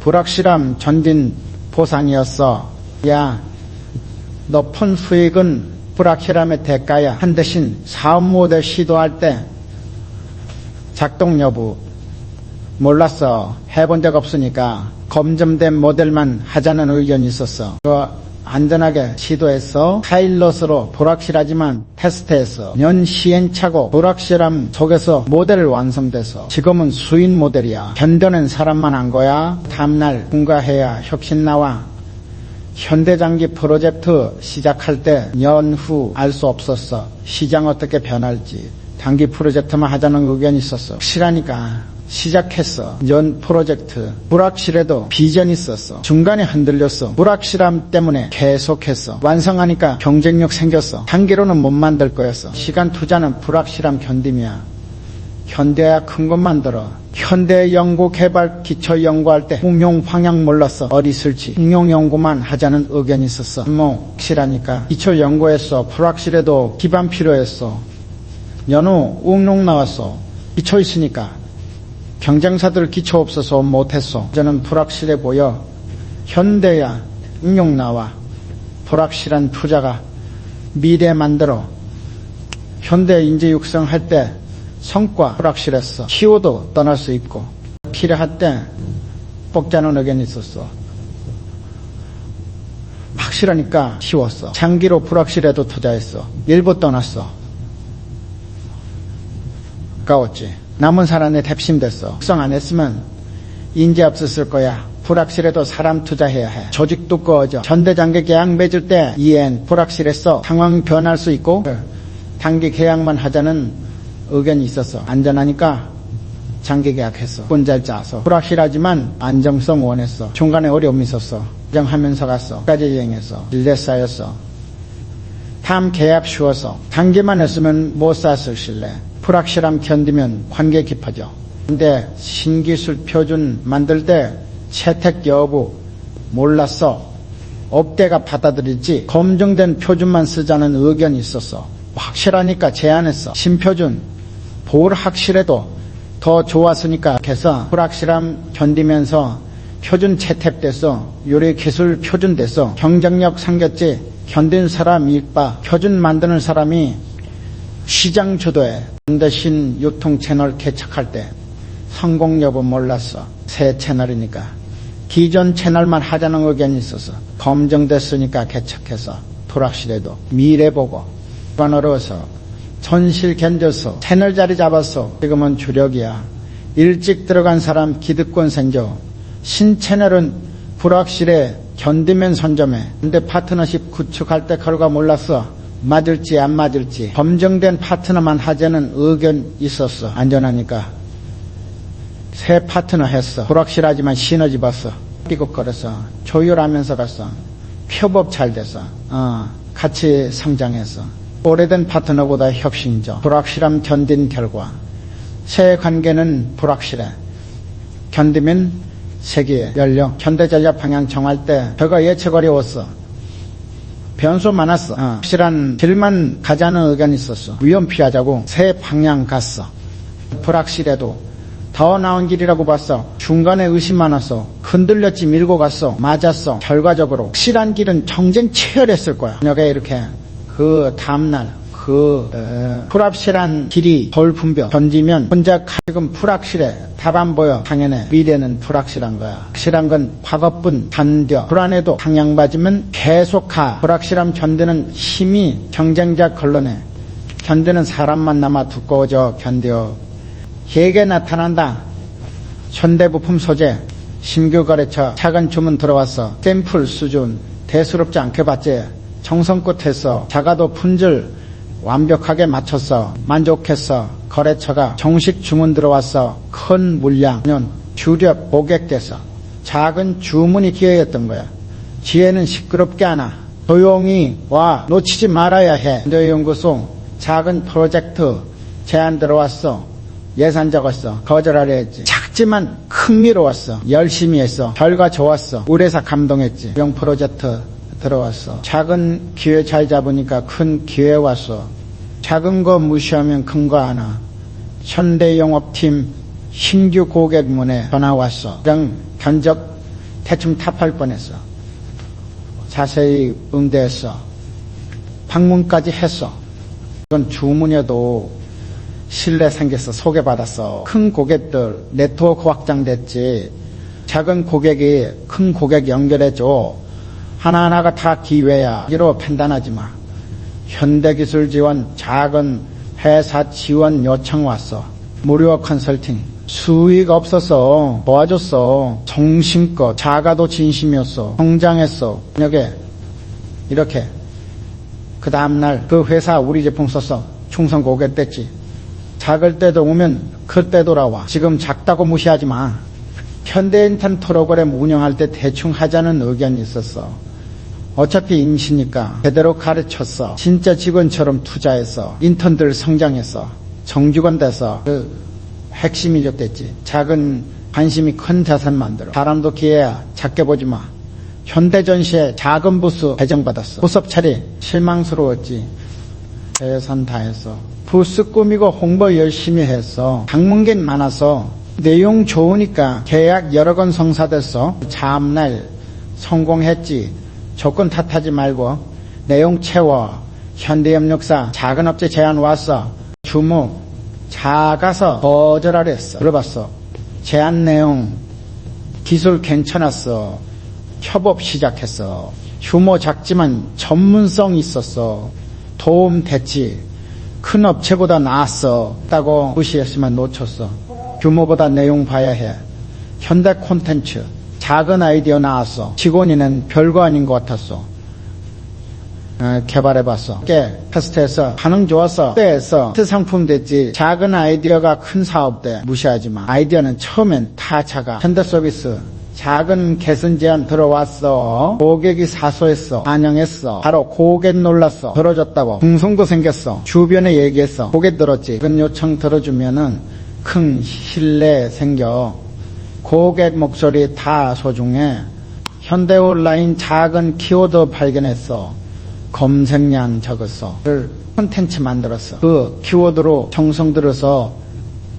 불확실함 견딘 보상이었어. 야, 높은 수익은 불확실함의 대가야. 한 대신 사업 모델 시도할 때 작동 여부 몰랐어. 해본 적 없으니까 검증된 모델만 하자는 의견이 있었어. 안전하게 시도했어. 파일럿으로 불확실하지만 테스트했어. 년 시행착오 불확실함 속에서 모델 완성돼서 지금은 수인 모델이야. 견뎌낸 사람만 한 거야. 다음날 분가해야 혁신 나와. 현대장기 프로젝트 시작할 때 연후 알 수 없었어. 시장 어떻게 변할지. 단기 프로젝트만 하자는 의견이 있었어. 확실하니까 시작했어. 연 프로젝트. 불확실해도 비전이 있었어. 중간에 흔들렸어. 불확실함 때문에 계속했어. 완성하니까 경쟁력 생겼어. 단기로는 못 만들 거였어. 시간 투자는 불확실함 견딤이야. 현대야 큰 것 만들어. 현대 연구 개발 기초 연구할 때 응용 방향 몰랐어. 어리슬지 응용 연구만 하자는 의견이 있었어. 뭐 확실하니까 기초 연구했어. 불확실해도 기반 필요했어. 연후 응용 나왔어. 기초 있으니까. 경쟁사들 기초 없어서 못했어. 저는 불확실해 보여. 현대야 응용 나와. 불확실한 투자가 미래 만들어. 현대 인재 육성할 때 성과 불확실했어. 키워도 떠날 수 있고 필요할 때 뽑자는 의견이 있었어. 확실하니까 쉬웠어. 장기로 불확실해도 투자했어. 일부 떠났어. 아까웠지. 남은 사람에 대심됐어. 육성 안 했으면 인재 없었을 거야. 불확실해도 사람 투자해야 해. 조직 두꺼워져. 전대장기 계약 맺을 때 이엔 불확실했어. 상황 변할 수 있고 단기 계약만 하자는 의견이 있었어. 안전하니까 장기 계약했어. 꾼잘 짜서. 불확실하지만 안정성 원했어. 중간에 어려움이 있었어. 정하면서 갔어. 까지 여행했어. 일대 쌓였어. 다음 계약 쉬워서. 단기만 했으면 못 쌌을 실내. 불확실함 견디면 관계 깊어져. 근데 신기술 표준 만들 때 채택 여부 몰랐어. 업계가 받아들일지 검증된 표준만 쓰자는 의견이 있었어. 확실하니까 제안했어. 신표준 볼 확실해도 더 좋았으니까 해서 불확실함 견디면서 표준 채택돼서 요리 기술 표준 돼서 경쟁력 생겼지. 견딘 사람 이익봐. 표준 만드는 사람이 시장 주도에 대신 유통 채널 개척할 때 성공 여부 몰랐어. 새 채널이니까 기존 채널만 하자는 의견이 있어서 검증됐으니까 개척해서 불확실해도 미래 보고 관 어려워서 손실 견뎌서 채널 자리 잡았어. 지금은 주력이야. 일찍 들어간 사람 기득권 생겨. 신채널은 불확실해 견디면 선점해. 근데 파트너십 구축할 때 결과 몰랐어. 맞을지 안 맞을지. 검증된 파트너만 하자는 의견 있었어. 안전하니까. 새 파트너 했어. 불확실하지만 시너지 봤어. 삐걱거렸어. 조율하면서 갔어. 협업 잘 됐어. 같이 성장했어. 오래된 파트너보다 혁신적. 불확실함 견딘 결과 새 관계는 불확실해. 견디면 세계 열려. 현대전략 방향 정할 때 별거 예측 어려웠어. 변수 많았어. 확실한 길만 가자는 의견이 있었어. 위험 피하자고 새 방향 갔어. 불확실해도 더 나은 길이라고 봤어. 중간에 의심 많았어. 흔들렸지 밀고 갔어. 맞았어. 결과적으로 확실한 길은 정쟁 치열했을 거야. 저녁에 이렇게 그 다음날 불확실한 길이 돌분벼 던지면 혼자 지금 불확실해. 답 안 보여. 당연해. 미래는 불확실한 거야. 확실한 건 과거뿐 단뎌. 불안해도 방향 맞으면 계속 가. 불확실함 견디는 힘이 경쟁자 걸러내. 견디는 사람만 남아 두꺼워져. 견뎌. 해게 나타난다. 현대부품 소재 신규 거래처 작은 주문 들어왔어. 샘플 수준 대수롭지 않게 봤지. 정성껏 했어. 작아도 품질 완벽하게 맞췄어. 만족했어. 거래처가 정식 주문 들어왔어. 큰 물량 주력 고객 됐어. 작은 주문이 기회였던 거야. 지혜는 시끄럽게 하나. 조용히 와. 놓치지 말아야 해. 현대연구소 작은 프로젝트 제안 들어왔어. 예산 적었어. 거절하려 했지. 작지만 흥미로웠어. 열심히 했어. 결과 좋았어. 우리 회사 감동했지. 명 프로젝트 들어왔어. 작은 기회 잘 잡으니까 큰 기회 왔어. 작은 거 무시하면 큰 거 하나. 현대영업팀 신규 고객문에 전화 왔어. 그냥 견적 대충 탑할 뻔했어. 자세히 응대했어. 방문까지 했어. 이건 주문해도 신뢰 생겼어. 소개받았어. 큰 고객들 네트워크 확장됐지. 작은 고객이 큰 고객 연결해줘. 하나하나가 다 기회야. 이로 판단하지 마. 현대기술 지원 작은 회사 지원 요청 왔어. 무료 컨설팅. 수익 없었어. 도와줬어. 정신껏. 작아도 진심이었어. 성장했어. 저녁에 이렇게. 그 다음날 그 회사 우리 제품 썼어. 충성 고객 됐지. 작을 때도 오면 그때 돌아와. 지금 작다고 무시하지 마. 현대인턴 프로그램 운영할 때 대충 하자는 의견이 있었어. 어차피 임시니까 제대로 가르쳤어. 진짜 직원처럼 투자했어. 인턴들 성장했어. 정직원 돼서 그 핵심이 됐지. 작은 관심이 큰 자산 만들어. 사람도 기회야. 작게 보지 마. 현대전시에 작은 부스 배정받았어. 부섭 차리. 실망스러웠지. 최선 다했어. 부스 꾸미고 홍보 열심히 했어. 방문객 많아서 내용 좋으니까 계약 여러 건 성사됐어. 다음날 성공했지. 조건 탓하지 말고 내용 채워. 현대협력사 작은 업체 제안 왔어. 규모 작아서 거절하랬어. 들어봤어. 제안 내용 기술 괜찮았어. 협업 시작했어. 규모 작지만 전문성 있었어. 도움 됐지. 큰 업체보다 나았어. 다고 무시했으면 놓쳤어. 규모보다 내용 봐야 해. 현대 콘텐츠 작은 아이디어 나왔어. 직원이는 별거 아닌 것 같았어. 개발해봤어. 테스트해서 반응 좋았어. 때에서 상품 됐지. 작은 아이디어가 큰 사업 돼. 무시하지 마. 아이디어는 처음엔 다 작아. 현대 서비스 작은 개선 제안 들어왔어. 고객이 사소했어. 반영했어. 바로 고객 놀랐어. 들어줬다고. 궁성도 생겼어. 주변에 얘기했어. 고객 들었지. 그런 요청 들어주면은 큰 신뢰 생겨. 고객 목소리 다 소중해. 현대 온라인 작은 키워드 발견했어. 검색량 적었어. 콘텐츠 만들었어. 그 키워드로 정성 들어서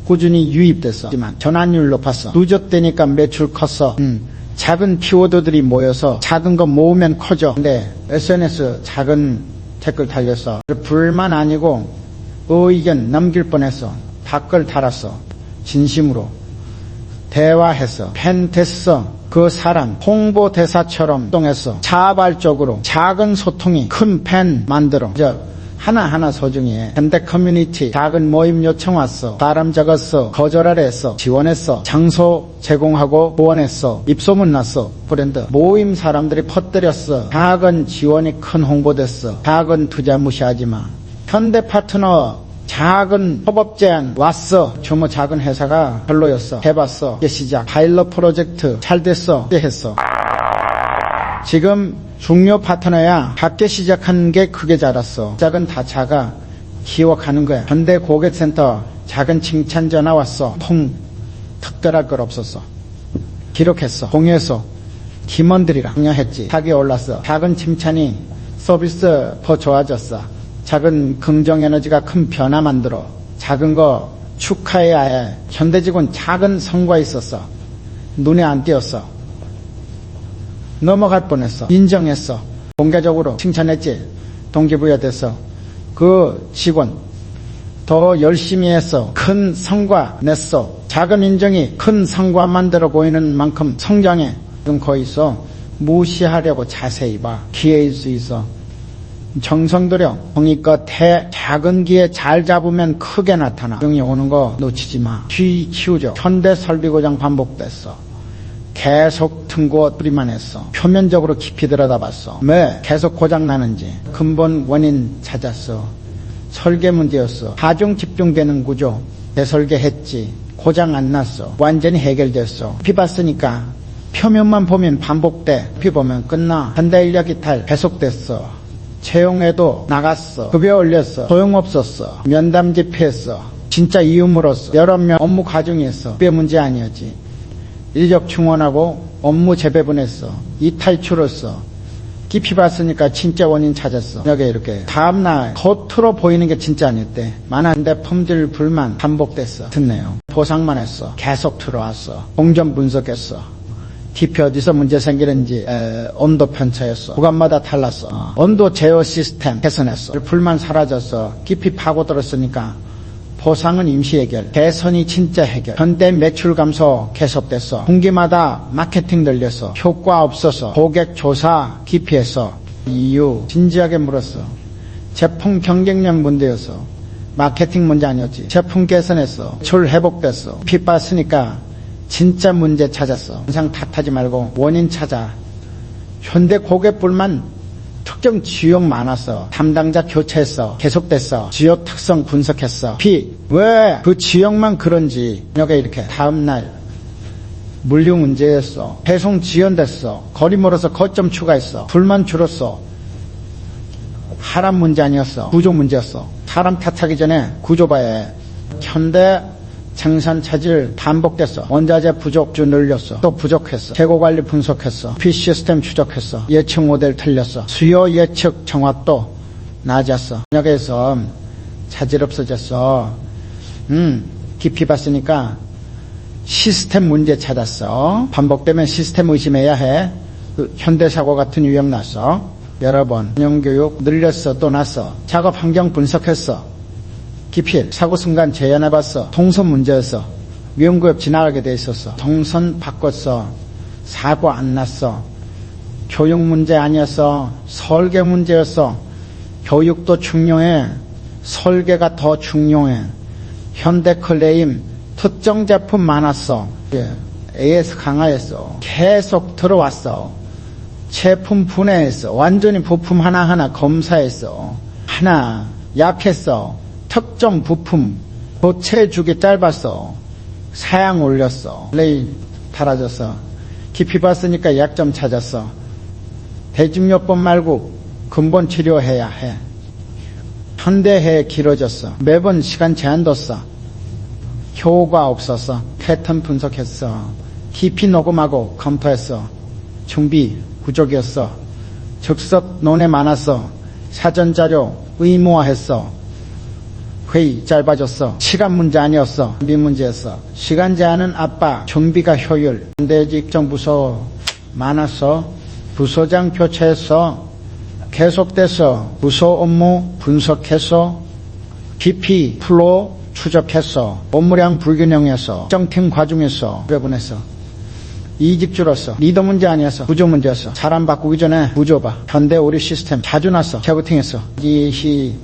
꾸준히 유입됐어. 하지만 전환율 높았어. 누적되니까 매출 컸어. 작은 키워드들이 모여서 작은 거 모으면 커져. 근데 SNS 작은 댓글 달렸어. 불만 아니고 의견 남길 뻔했어. 댓글 달았어. 진심으로 대화했어. 팬 됐어. 그 사람 홍보대사처럼 활동했어. 자발적으로 작은 소통이 큰 팬 만들어. 하나하나 소중히 해. 현대 커뮤니티 작은 모임 요청 왔어. 사람 적었어. 거절하려 했어. 지원했어. 장소 제공하고 후원했어. 입소문 났어. 브랜드 모임 사람들이 퍼뜨렸어. 작은 지원이 큰 홍보됐어. 작은 투자 무시하지 마. 현대 파트너 작은 협업 제안 왔어. 규모 작은 회사가 별로였어. 해봤어. 이제 시작. 파일럿 프로젝트 잘 됐어. 이제 했어. 지금 중요 파트너야. 작게 시작한 게 크게 자랐어. 시작은 다 작아. 키워가는 거야. 현대 고객센터 작은 칭찬 전화 왔어. 특별할 것 없었어. 기록했어. 공유했어. 팀원들이랑 공유했지. 타기 올랐어. 작은 칭찬이 서비스 더 좋아졌어. 작은 긍정에너지가 큰 변화 만들어. 작은 거 축하해야 해. 현대직원 작은 성과 있었어. 눈에 안 띄었어. 넘어갈 뻔했어. 인정했어. 공개적으로 칭찬했지. 동기부여됐어. 그 직원 더 열심히 했어. 큰 성과 냈어. 작은 인정이 큰 성과 만들어 보이는 만큼 성장해. 지금 거기 있어. 무시하려고 자세히 봐. 기회일 수 있어. 정성 들여. 공익껏 해. 작은 기회 잘 잡으면 크게 나타나. 병이 오는 거 놓치지 마. 귀 키우죠. 현대 설비고장 반복됐어. 계속 틈고투리만 했어. 표면적으로 깊이 들여다봤어. 왜 계속 고장 나는지 근본 원인 찾았어. 설계 문제였어. 하중 집중되는 구조 대설계했지. 고장 안 났어. 완전히 해결됐어. 피 봤으니까 표면만 보면 반복돼. 피 보면 끝나. 현대인력 이탈 계속됐어. 채용에도 나갔어. 급여 올렸어. 소용없었어. 면담 집회했어. 진짜 이유 물었어. 여러 명 업무 과중했어. 급여 문제 아니었지. 인력 충원하고 업무 재배분했어. 이탈 줄었어. 깊이 봤으니까 진짜 원인 찾았어. 여기 이렇게 다음날 겉으로 보이는 게 진짜 아니었대. 많은데 품질 불만 반복됐어. 듣네요. 보상만 했어. 계속 들어왔어. 공정 분석했어. TP 어디서 문제 생기는지 온도 편차했어. 구간마다 달랐어. 온도 제어 시스템 개선했어. 불만 사라졌어. 깊이 파고들었으니까 보상은 임시 해결, 개선이 진짜 해결. 현대 매출 감소 계속됐어. 분기마다 마케팅 늘렸어. 효과 없어서 고객 조사 기피했어. 이유 진지하게 물었어. 제품 경쟁력 문제였어. 마케팅 문제 아니었지. 제품 개선했어. 매출 회복됐어. 피 빠으니까 진짜 문제 찾았어. 인상 탓하지 말고 원인 찾아. 현대 고객불만 특정 지역 많았어. 담당자 교체했어. 계속됐어. 지역 특성 분석했어. 왜 그 지역만 그런지. 여기 이렇게 다음날 물류 문제였어. 배송 지연됐어. 거리 멀어서 거점 추가했어. 불만 줄었어. 하람 문제 아니었어. 구조 문제였어. 사람 탓하기 전에 구조 봐야 해. 현대 생산 차질 반복됐어. 원자재 부족주 늘렸어. 또 부족했어. 재고관리 분석했어. 시스템 추적했어. 예측 모델 틀렸어. 수요 예측 정확도 낮았어. 여기에서 차질 없어졌어. 깊이 봤으니까 시스템 문제 찾았어. 반복되면 시스템 의심해야 해. 현대사고 같은 유형 났어. 여러 번 운영교육 늘렸어. 또 났어. 작업 환경 분석했어. 기필 사고 순간 재현해봤어. 동선 문제였어. 위험구역 지나가게 돼 있었어. 동선 바꿨어. 사고 안 났어. 교육 문제 아니었어. 설계 문제였어. 교육도 중요해. 설계가 더 중요해. 현대 클레임 특정 제품 많았어. AS 강화했어. 계속 들어왔어. 제품 분해했어. 완전히 부품 하나하나 검사했어. 하나 약했어. 특정 부품 교체주기 짧았어. 사양 올렸어. 레이 달아졌어. 깊이 봤으니까 약점 찾았어. 대증요법 말고 근본 치료해야 해. 현대해 길어졌어. 매번 시간 제한 뒀어. 효과 없었어. 패턴 분석했어. 깊이 녹음하고 검토했어. 준비 부족이었어. 즉석 논에 많았어. 사전자료 의무화했어. 회의 짧아졌어. 시간 문제 아니었어. 준비 문제였어. 시간 제한은 압박, 준비가 효율. 현대직 정부서 많았어. 부서장 교체했어. 계속돼서 부서 업무 분석했어. BP 플로 추적했어. 업무량 불균형했어. 정팀 과중했어. 배분했어. 이직 줄었어. 리더 문제 아니었어. 구조 문제였어. 사람 바꾸기 전에 구조 봐. 현대 우리 시스템 자주 났어. 재부팅했어. 이시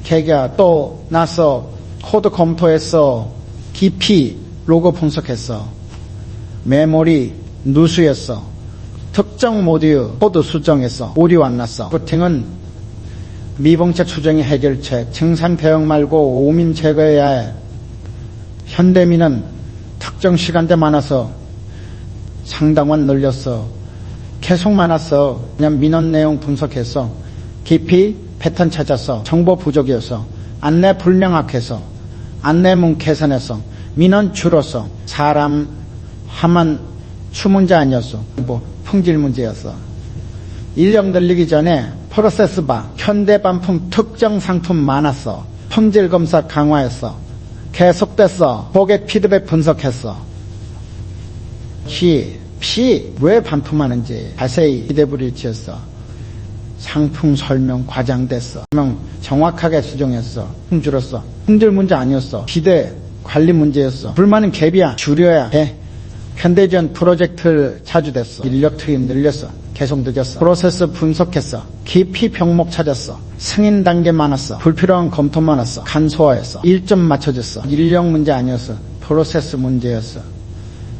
계좌 또 났어. 코드 검토했어. 깊이 로고 분석했어. 메모리 누수했어. 특정 모듈 코드 수정했어. 오류 안 났어. 부팅은 미봉책 수정의 해결책. 증산 대응 말고 오민 제거해야 해. 현대민은 특정 시간대 많아서 상당한 늘렸어. 계속 많았어. 그냥 민원 내용 분석했어. 깊이 패턴 찾았어. 정보 부족이었어. 안내 불명확해서 안내문 개선했어. 민원 줄었어. 사람 하만 수문제 아니었어. 품질 문제였어. 인력 늘리기 전에 프로세스 봐. 현대 반품 특정 상품 많았어. 품질 검사 강화했어. 계속됐어. 고객 피드백 분석했어. 왜 반품하는지 자세히 기대부를 지었어. 상품 설명 과장됐어. 정확하게 수정했어. 줄었어. 품질 문제 아니었어. 기대 관리 문제였어. 불만은 갭이야. 줄여야 해. 현대전 프로젝트 자주 됐어. 인력 투입 늘렸어. 계속 늦었어. 프로세스 분석했어. 깊이 병목 찾았어. 승인 단계 많았어. 불필요한 검토 많았어. 간소화했어. 일점 맞춰줬어. 인력 문제 아니었어. 프로세스 문제였어.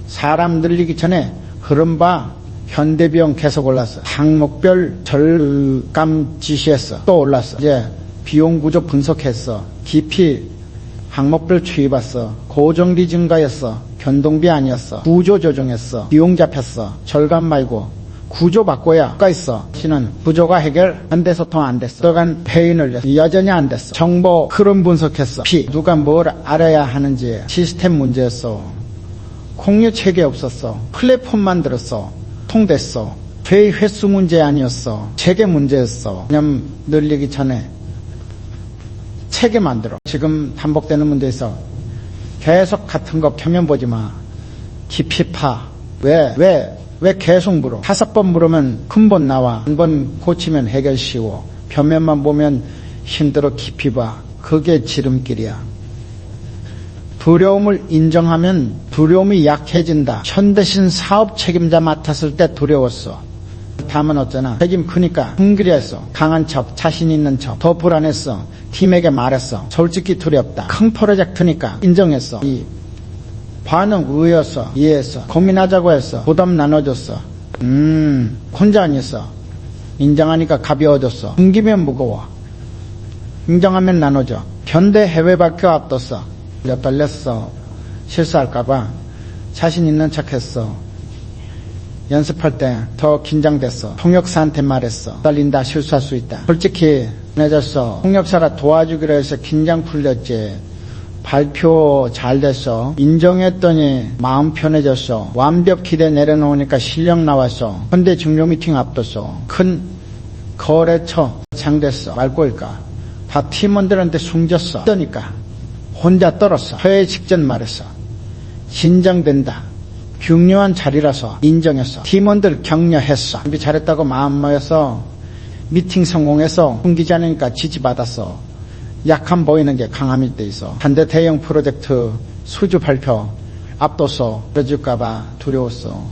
사람 늘리기 전에 흐름 봐. 현대비용 계속 올랐어. 항목별 절감 지시했어. 또 올랐어. 이제 비용 구조 분석했어. 깊이 항목별 추입했어. 고정비 증가했어. 변동비 아니었어. 구조 조정했어. 비용 잡혔어. 절감 말고 구조 바꿔야 효과 있어. 시는 구조가 해결 안 돼서 통 안 됐어. 또한 회의 늘렸어. 여전히 안 됐어. 정보 흐름 분석했어. 누가 뭘 알아야 하는지 시스템 문제였어. 공유 체계 없었어. 플랫폼 만들었어. 통됐어. 회의 횟수 문제 아니었어. 체계 문제였어. 그냥 늘리기 전에 체계 만들어. 지금 반복되는 문제에서 계속 같은 거 표면 보지 마. 깊이 파. 왜 계속 물어? 5번 물으면 근본 나와. 한 번 고치면 해결 쉬워. 표면만 보면 힘들어. 깊이 봐. 그게 지름길이야. 두려움을 인정하면 두려움이 약해진다. 현대신 사업 책임자 맡았을 때 두려웠어. 다음은 어쩌나 책임 크니까 흉기했어. 강한 척, 자신 있는 척. 더 불안했어. 팀에게 말했어. 솔직히 두렵다. 큰 프로젝트니까 인정했어. 이 반응 의였어. 이해했어. 고민하자고 했어. 부담 나눠줬어. 혼자 아니었어. 인정하니까 가벼워졌어. 숨기면 무거워. 인정하면 나눠줘. 현대 해외 발표 앞뒀어. 떨렸어. 실수할까봐 자신 있는 척했어. 연습할 때 더 긴장됐어. 통역사한테 말했어. 떨린다. 실수할 수 있다. 솔직히 해줬어. 통역사가 도와주기로 해서 긴장 풀렸지. 발표 잘 됐어. 인정했더니 마음 편해졌어. 완벽 기대 내려놓으니까 실력 나왔어. 현대 중요 미팅 앞뒀어. 큰 거래처 장됐어. 말 꼬일까. 다 팀원들한테 숨겼어. 그러니까 혼자 떨었어. 회의 직전 말했어. 긴장된다. 중요한 자리라서 인정했어. 팀원들 격려했어. 준비 잘했다고 마음 모여서 미팅 성공해서 숨기지 않으니까 지지받았어. 약한 보이는 게 강함일 때 있어. 한대 대형 프로젝트 수주 발표 앞뒀어. 그래줄까봐 두려웠어.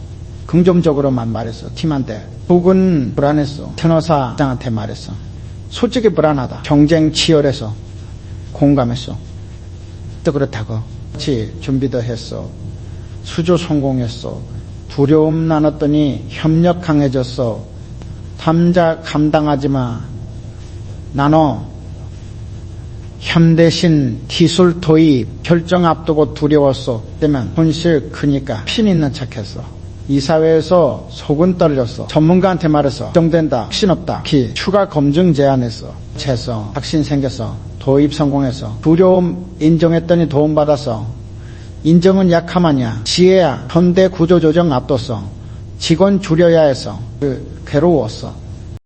긍정적으로만 말했어. 팀한테. 북은 불안했어. 변호사장한테 말했어. 솔직히 불안하다. 경쟁 치열해서 공감했어. 또 그렇다고. 같이 준비도 했어. 수조 성공했어. 두려움 나눴더니 협력 강해졌어. 탐자 감당하지 마. 나눠. 현대신 기술 도입 결정 앞두고 두려웠어. 그때면 손실 크니까 핀 있는 척했어. 이사회에서 속은 떨렸어. 전문가한테 말했어. 걱정된다. 확신 없다. 추가 검증 제안했어. 채서 확신 생겼어. 도입 성공했어. 두려움 인정했더니 도움받았어. 인정은 약함 아니야. 지혜야. 현대 구조조정 앞뒀어. 직원 줄여야 했어. 괴로웠어.